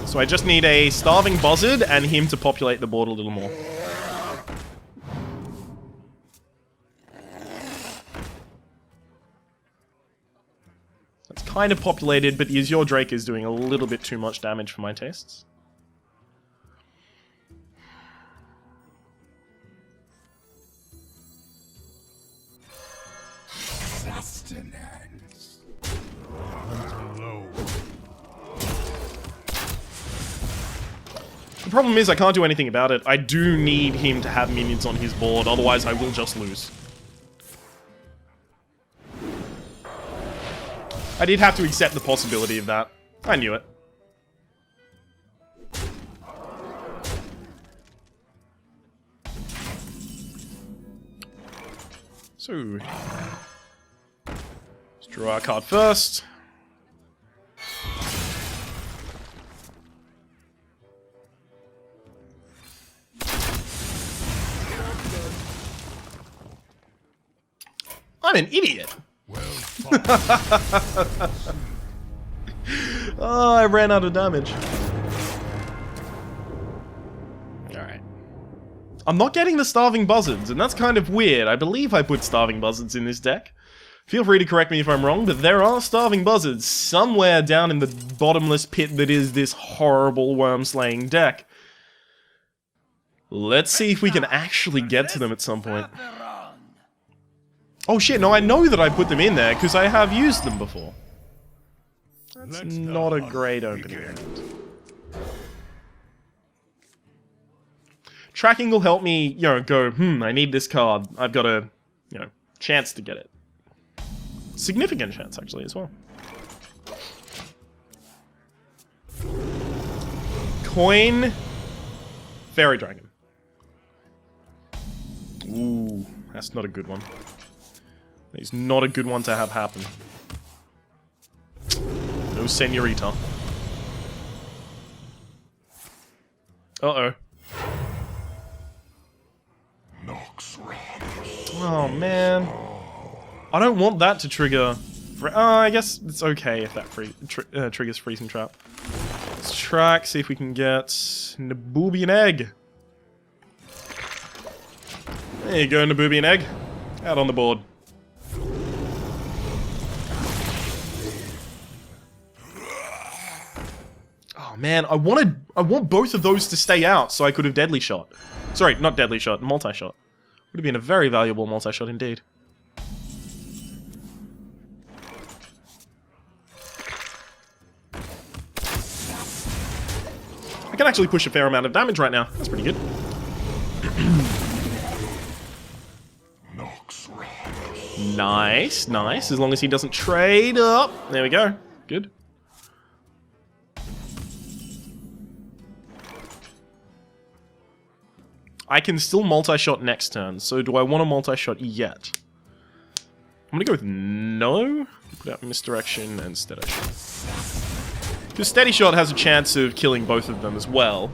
Speaker 1: So I just need a Starving Buzzard and him to populate the board a little more. That's kind of populated, but the Azure Drake is doing a little bit too much damage for my tastes.
Speaker 3: Sustenance. Low.
Speaker 1: The problem is I can't do anything about it. I do need him to have minions on his board, otherwise I will just lose. I did have to accept the possibility of that. I knew it. So, let's draw our card first. I'm an idiot.
Speaker 3: Well fought.
Speaker 1: Oh, I ran out of damage. Alright. I'm not getting the Starving Buzzards, and that's kind of weird. I believe I put Starving Buzzards in this deck. Feel free to correct me if I'm wrong, but there are Starving Buzzards somewhere down in the bottomless pit that is this horrible worm-slaying deck. Let's see if we can actually get to them at some point. Oh shit, no, I know that I put them in there because I have used them before. That's not a great opening hand. Tracking will help me, you know, go, I need this card. I've got a, you know, chance to get it. Significant chance, actually, as well. Coin. Fairy Dragon. Ooh, that's not a good one. It's not a good one to have happen. No Senorita. Uh-oh.
Speaker 3: Naxxramas.
Speaker 1: Oh, man. I don't want that to trigger... I guess it's okay if that triggers Freezing Trap. Let's track, see if we can get Naboobian Egg. There you go, Naboobian Egg. Out on the board. Oh man, I want both of those to stay out so I could have Deadly Shot. Sorry, not Deadly Shot, Multi-Shot. Would have been a very valuable Multi-Shot indeed. I can actually push a fair amount of damage right now. That's pretty good. Nice, nice. As long as he doesn't trade up. There we go. Good. I can still multi-shot next turn, so do I want a multi-shot yet? I'm gonna go with no. Put out Misdirection and Steady Shot. Because Steady Shot has a chance of killing both of them as well.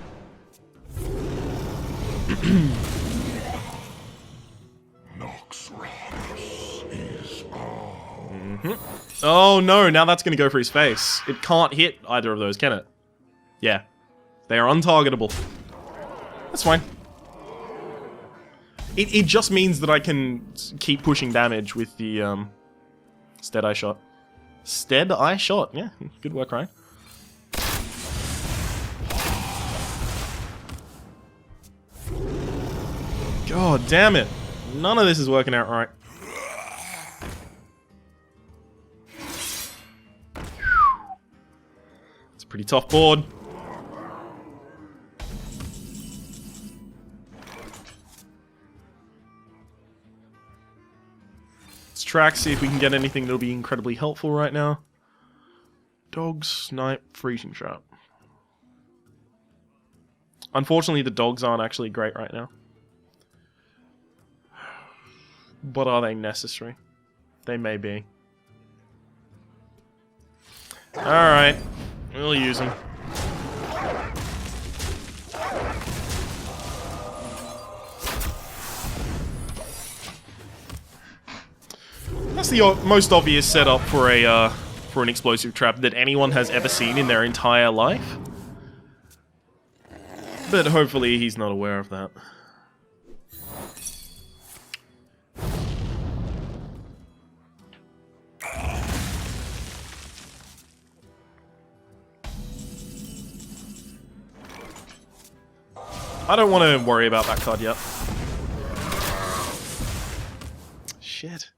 Speaker 1: Oh no, now that's gonna go for his face. It can't hit either of those, can it? Yeah. They are untargetable. That's fine. It just means that I can keep pushing damage with the Stead Eye Shot. Stead Eye Shot, yeah, good work, Ryan. God damn it. None of this is working out right. It's a pretty tough board. Track, see if we can get anything that'll be incredibly helpful right now. Dogs, Snipe, Freezing Trap. Unfortunately, the dogs aren't actually great right now. But are they necessary? They may be. Alright, we'll use them. That's the most obvious setup for an explosive trap that anyone has ever seen in their entire life. But hopefully he's not aware of that. I don't want to worry about that card yet. Shit.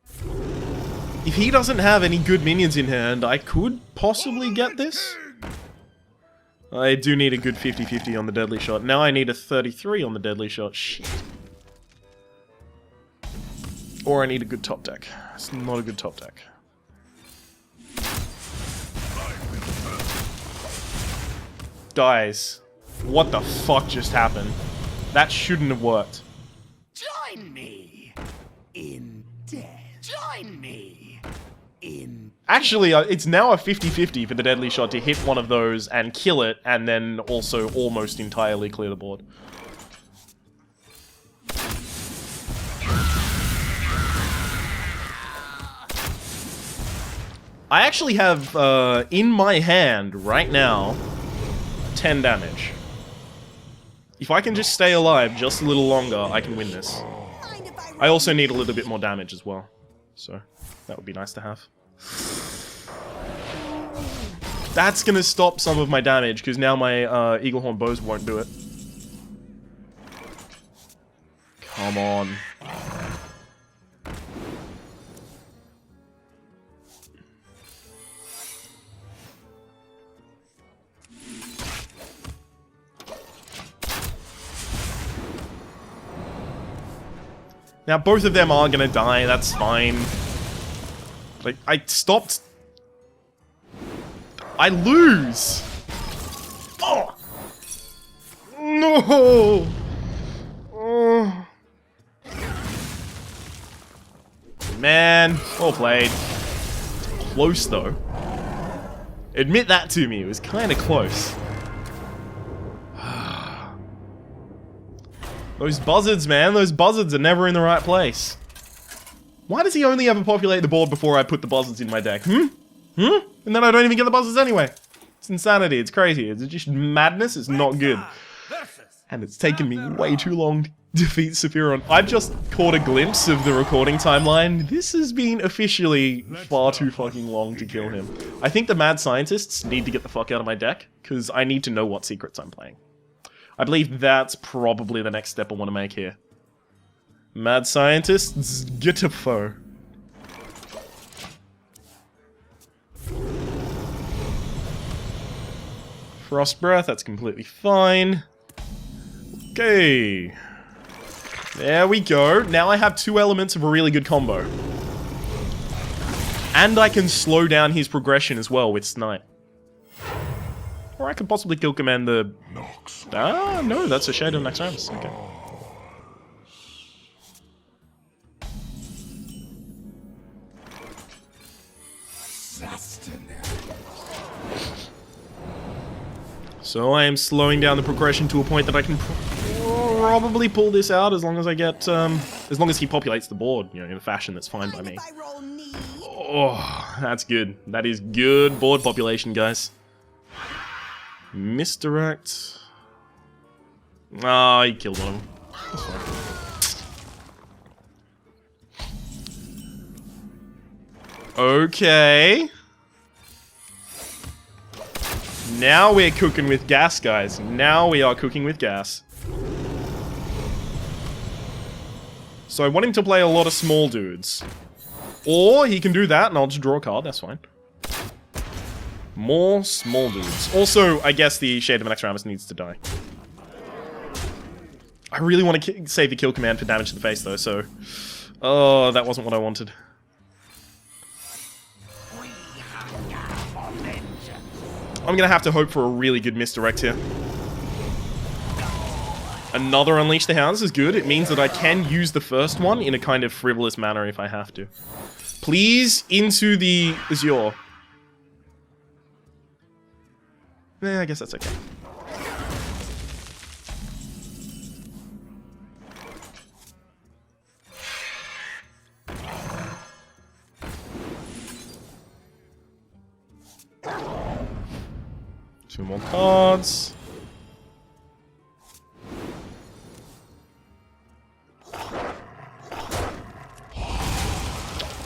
Speaker 1: If he doesn't have any good minions in hand, I could possibly get this. I do need a good 50-50 on the Deadly Shot. Now I need a 33 on the Deadly Shot. Shit. Or I need a good top deck. It's not a good top deck. Guys, what the fuck just happened? That shouldn't have worked.
Speaker 4: Join me in death. Join me in...
Speaker 1: Actually, it's now a 50-50 for the Deadly Shot to hit one of those and kill it, and then also almost entirely clear the board. I actually have, in my hand right now, 10 damage. If I can just stay alive just a little longer, I can win this. I also need a little bit more damage as well. So, that would be nice to have. That's gonna stop some of my damage, because now my Eaglehorn bows won't do it. Come on. Now, both of them are gonna die, that's fine. Like, I stopped... I lose! Oh! No! Oh. Man, well played. Close, though. Admit that to me, it was kinda close. Those buzzards, man, those buzzards are never in the right place. Why does he only ever populate the board before I put the buzzards in my deck? And then I don't even get the buzzards anyway. It's insanity, it's crazy, it's just madness, it's not good. And it's taken me way too long to defeat Sapphiron. I've just caught a glimpse of the recording timeline. This has been officially far too fucking long to kill him. I think the mad scientists need to get the fuck out of my deck, because I need to know what secrets I'm playing. I believe that's probably the next step I want to make here. Mad scientists, get a foe. Frost breath, that's completely fine. Okay. There we go. Now I have 2 elements of a really good combo. And I can slow down his progression as well with Snipe. Or I could possibly kill command the... Ah, no, that's a shade of Naxxramas. Okay. So I am slowing down the progression to a point that I can probably pull this out as long as I get, as long as he populates the board, you know, in a fashion that's fine by me. Oh, that's good. That is good board population, guys. Misdirect. Ah, he killed one of them. That's fine. Okay. Now we're cooking with gas, guys. Now we are cooking with gas. So I want him to play a lot of small dudes. Or he can do that and I'll just draw a card, that's fine. More small dudes. Also, I guess the Shade of Naxxramas needs to die. I really want to save the kill command for damage to the face though, so... Oh, that wasn't what I wanted. I'm gonna have to hope for a really good misdirect here. Another Unleash the Hounds is good. It means that I can use the first one in a kind of frivolous manner if I have to. Please, into the Azure. I guess that's okay. Two more cards.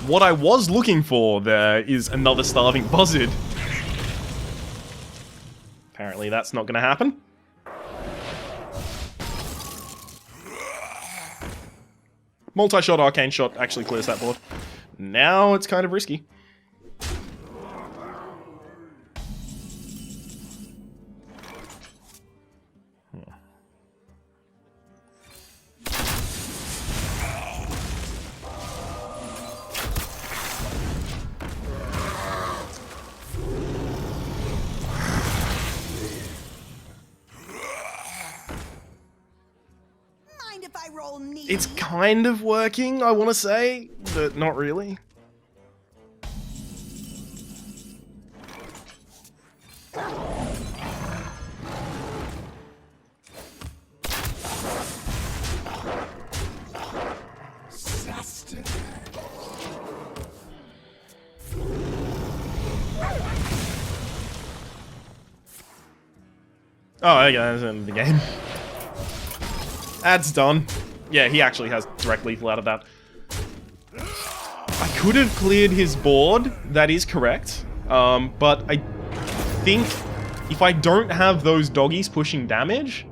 Speaker 1: What I was looking for there is another Starving Buzzard. Apparently that's not going to happen. Multi-shot Arcane Shot actually clears that board. Now it's kind of risky. It's kind of working, I want to say, but not really. Oh, okay, that's the end of the game. Ad's done. Yeah, he actually has direct lethal out of that. I could have cleared his board, that is correct. But I think if I don't have those doggies pushing damage,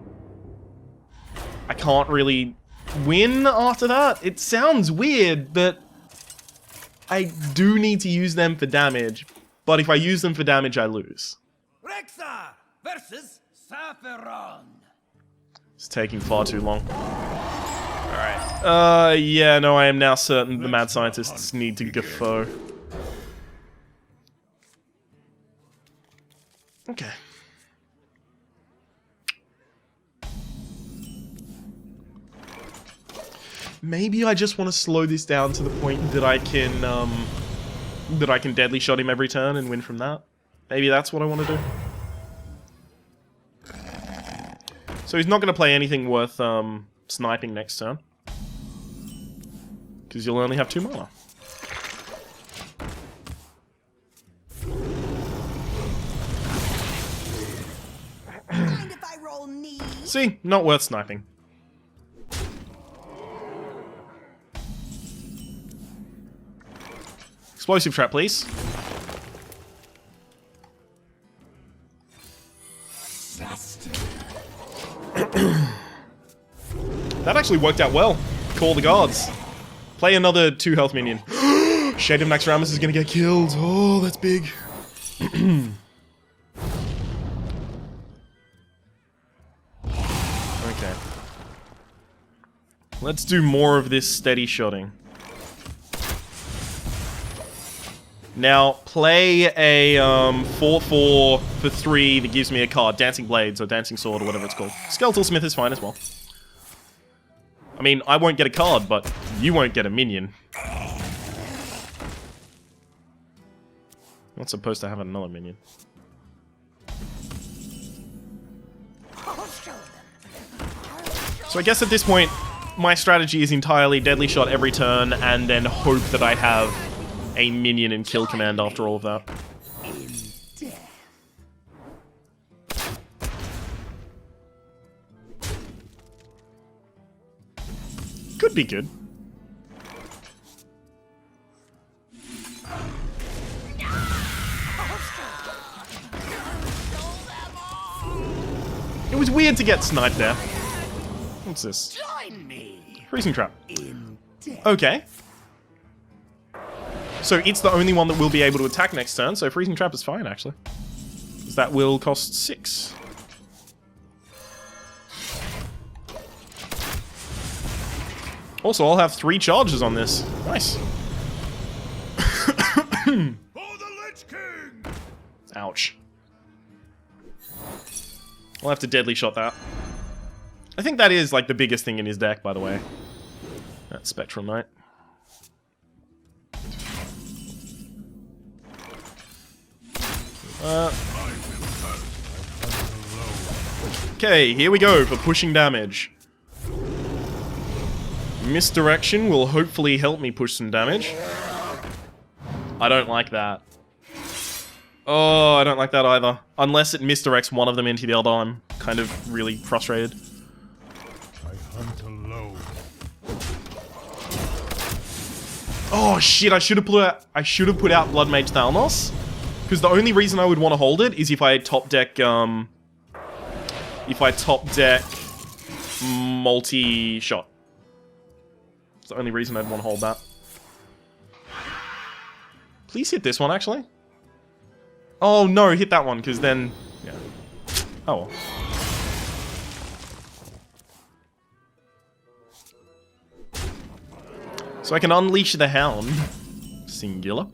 Speaker 1: I can't really win after that. It sounds weird, but I do need to use them for damage. But if I use them for damage, I lose.
Speaker 4: Rexxar versus Sapphiron.
Speaker 1: It's taking far too long. Alright. Yeah, no, I am now certain the mad scientists need to go. Okay. Maybe I just want to slow this down to the point that I can deadly shot him every turn and win from that. Maybe that's what I want to do. So he's not going to play anything worth sniping next turn. Because you'll only have 2 mana.
Speaker 4: Mind if I roll knee?
Speaker 1: See? Not worth sniping. Explosive trap, please. That actually worked out well. Call the gods. Play another 2 health minion. Shade of Naxxramas is gonna get killed. Oh, that's big. Okay. Let's do more of this steady shotting. Now, play a 4/4 for 3 that gives me a card. Dancing Blades or Dancing Sword or whatever it's called. Skeletal Smith is fine as well. I mean, I won't get a card, but you won't get a minion. Not supposed to have another minion. So I guess at this point, my strategy is entirely deadly shot every turn and then hope that I have a minion and kill command after all of that. Could be good. It was weird to get sniped there. What's this?
Speaker 4: Join me.
Speaker 1: Freezing trap. Okay. So it's the only one that will be able to attack next turn, so freezing trap is fine, actually. Because that will cost 6. Also, I'll have 3 charges on this. Nice.
Speaker 3: For the Lich King!
Speaker 1: Ouch. I'll have to deadly shot that. I think that is, like, the biggest thing in his deck, by the way. That Spectral Knight. Okay, here we go for pushing damage. Misdirection will hopefully help me push some damage. I don't like that. Oh, I don't like that either. Unless it misdirects one of them into the other, I'm kind of really frustrated.
Speaker 3: I hunt alone.
Speaker 1: Oh shit, I should have put out Blood Mage Thalnos. Because the only reason I would want to hold it is if I top deck multi-shot. It's the only reason I'd want to hold that. Please hit this one, actually. Oh no, hit that one, because then... yeah. Oh well. So I can unleash the Hound. Singular.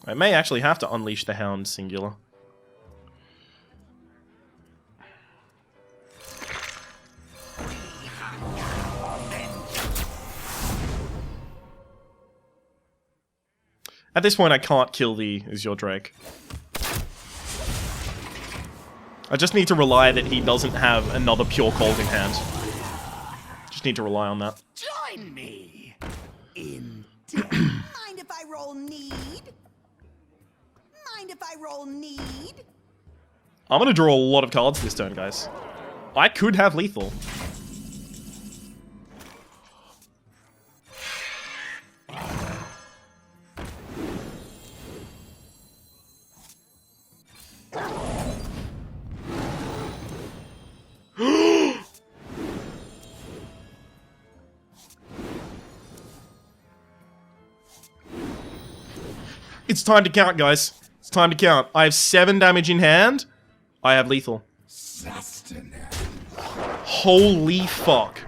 Speaker 1: I may actually have to unleash the Hound singular. At this point, I can't kill the Azure Drake. I just need to rely that he doesn't have another Pure Cold in hand. Just need to rely on that.
Speaker 4: Join me in death. Mind if I roll need? roll need?
Speaker 1: I'm gonna draw a lot of cards this turn, guys. I could have lethal. It's time to count, guys. It's time to count. I have 7 damage in hand. I have lethal.
Speaker 3: Sustenance.
Speaker 1: Holy fuck.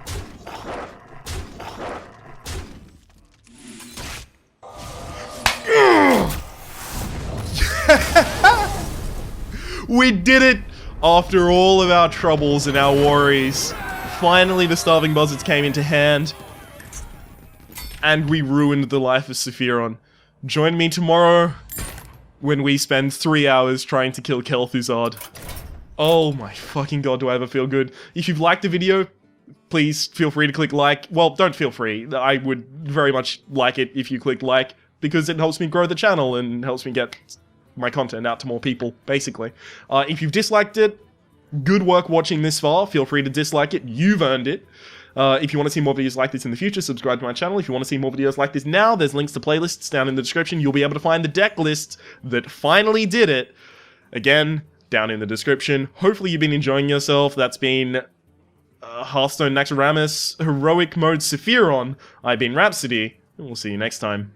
Speaker 1: We did it! After all of our troubles and our worries, finally the Starving Buzzards came into hand. And we ruined the life of Sapphiron. Join me tomorrow when we spend 3 hours trying to kill Kel'Thuzad. Oh my fucking god, do I ever feel good. If you've liked the video, please feel free to click like. Well, don't feel free. I would very much like it if you clicked like, because it helps me grow the channel and helps me get my content out to more people, basically. If you've disliked it, good work watching this far. Feel free to dislike it. You've earned it. If you want to see more videos like this in the future, subscribe to my channel. If you want to see more videos like this now, there's links to playlists down in the description. You'll be able to find the deck list that finally did it. Again, down in the description. Hopefully you've been enjoying yourself. That's been Hearthstone Naxxramas, Heroic Mode Sapphiron. I've been Rhapsody, and we'll see you next time.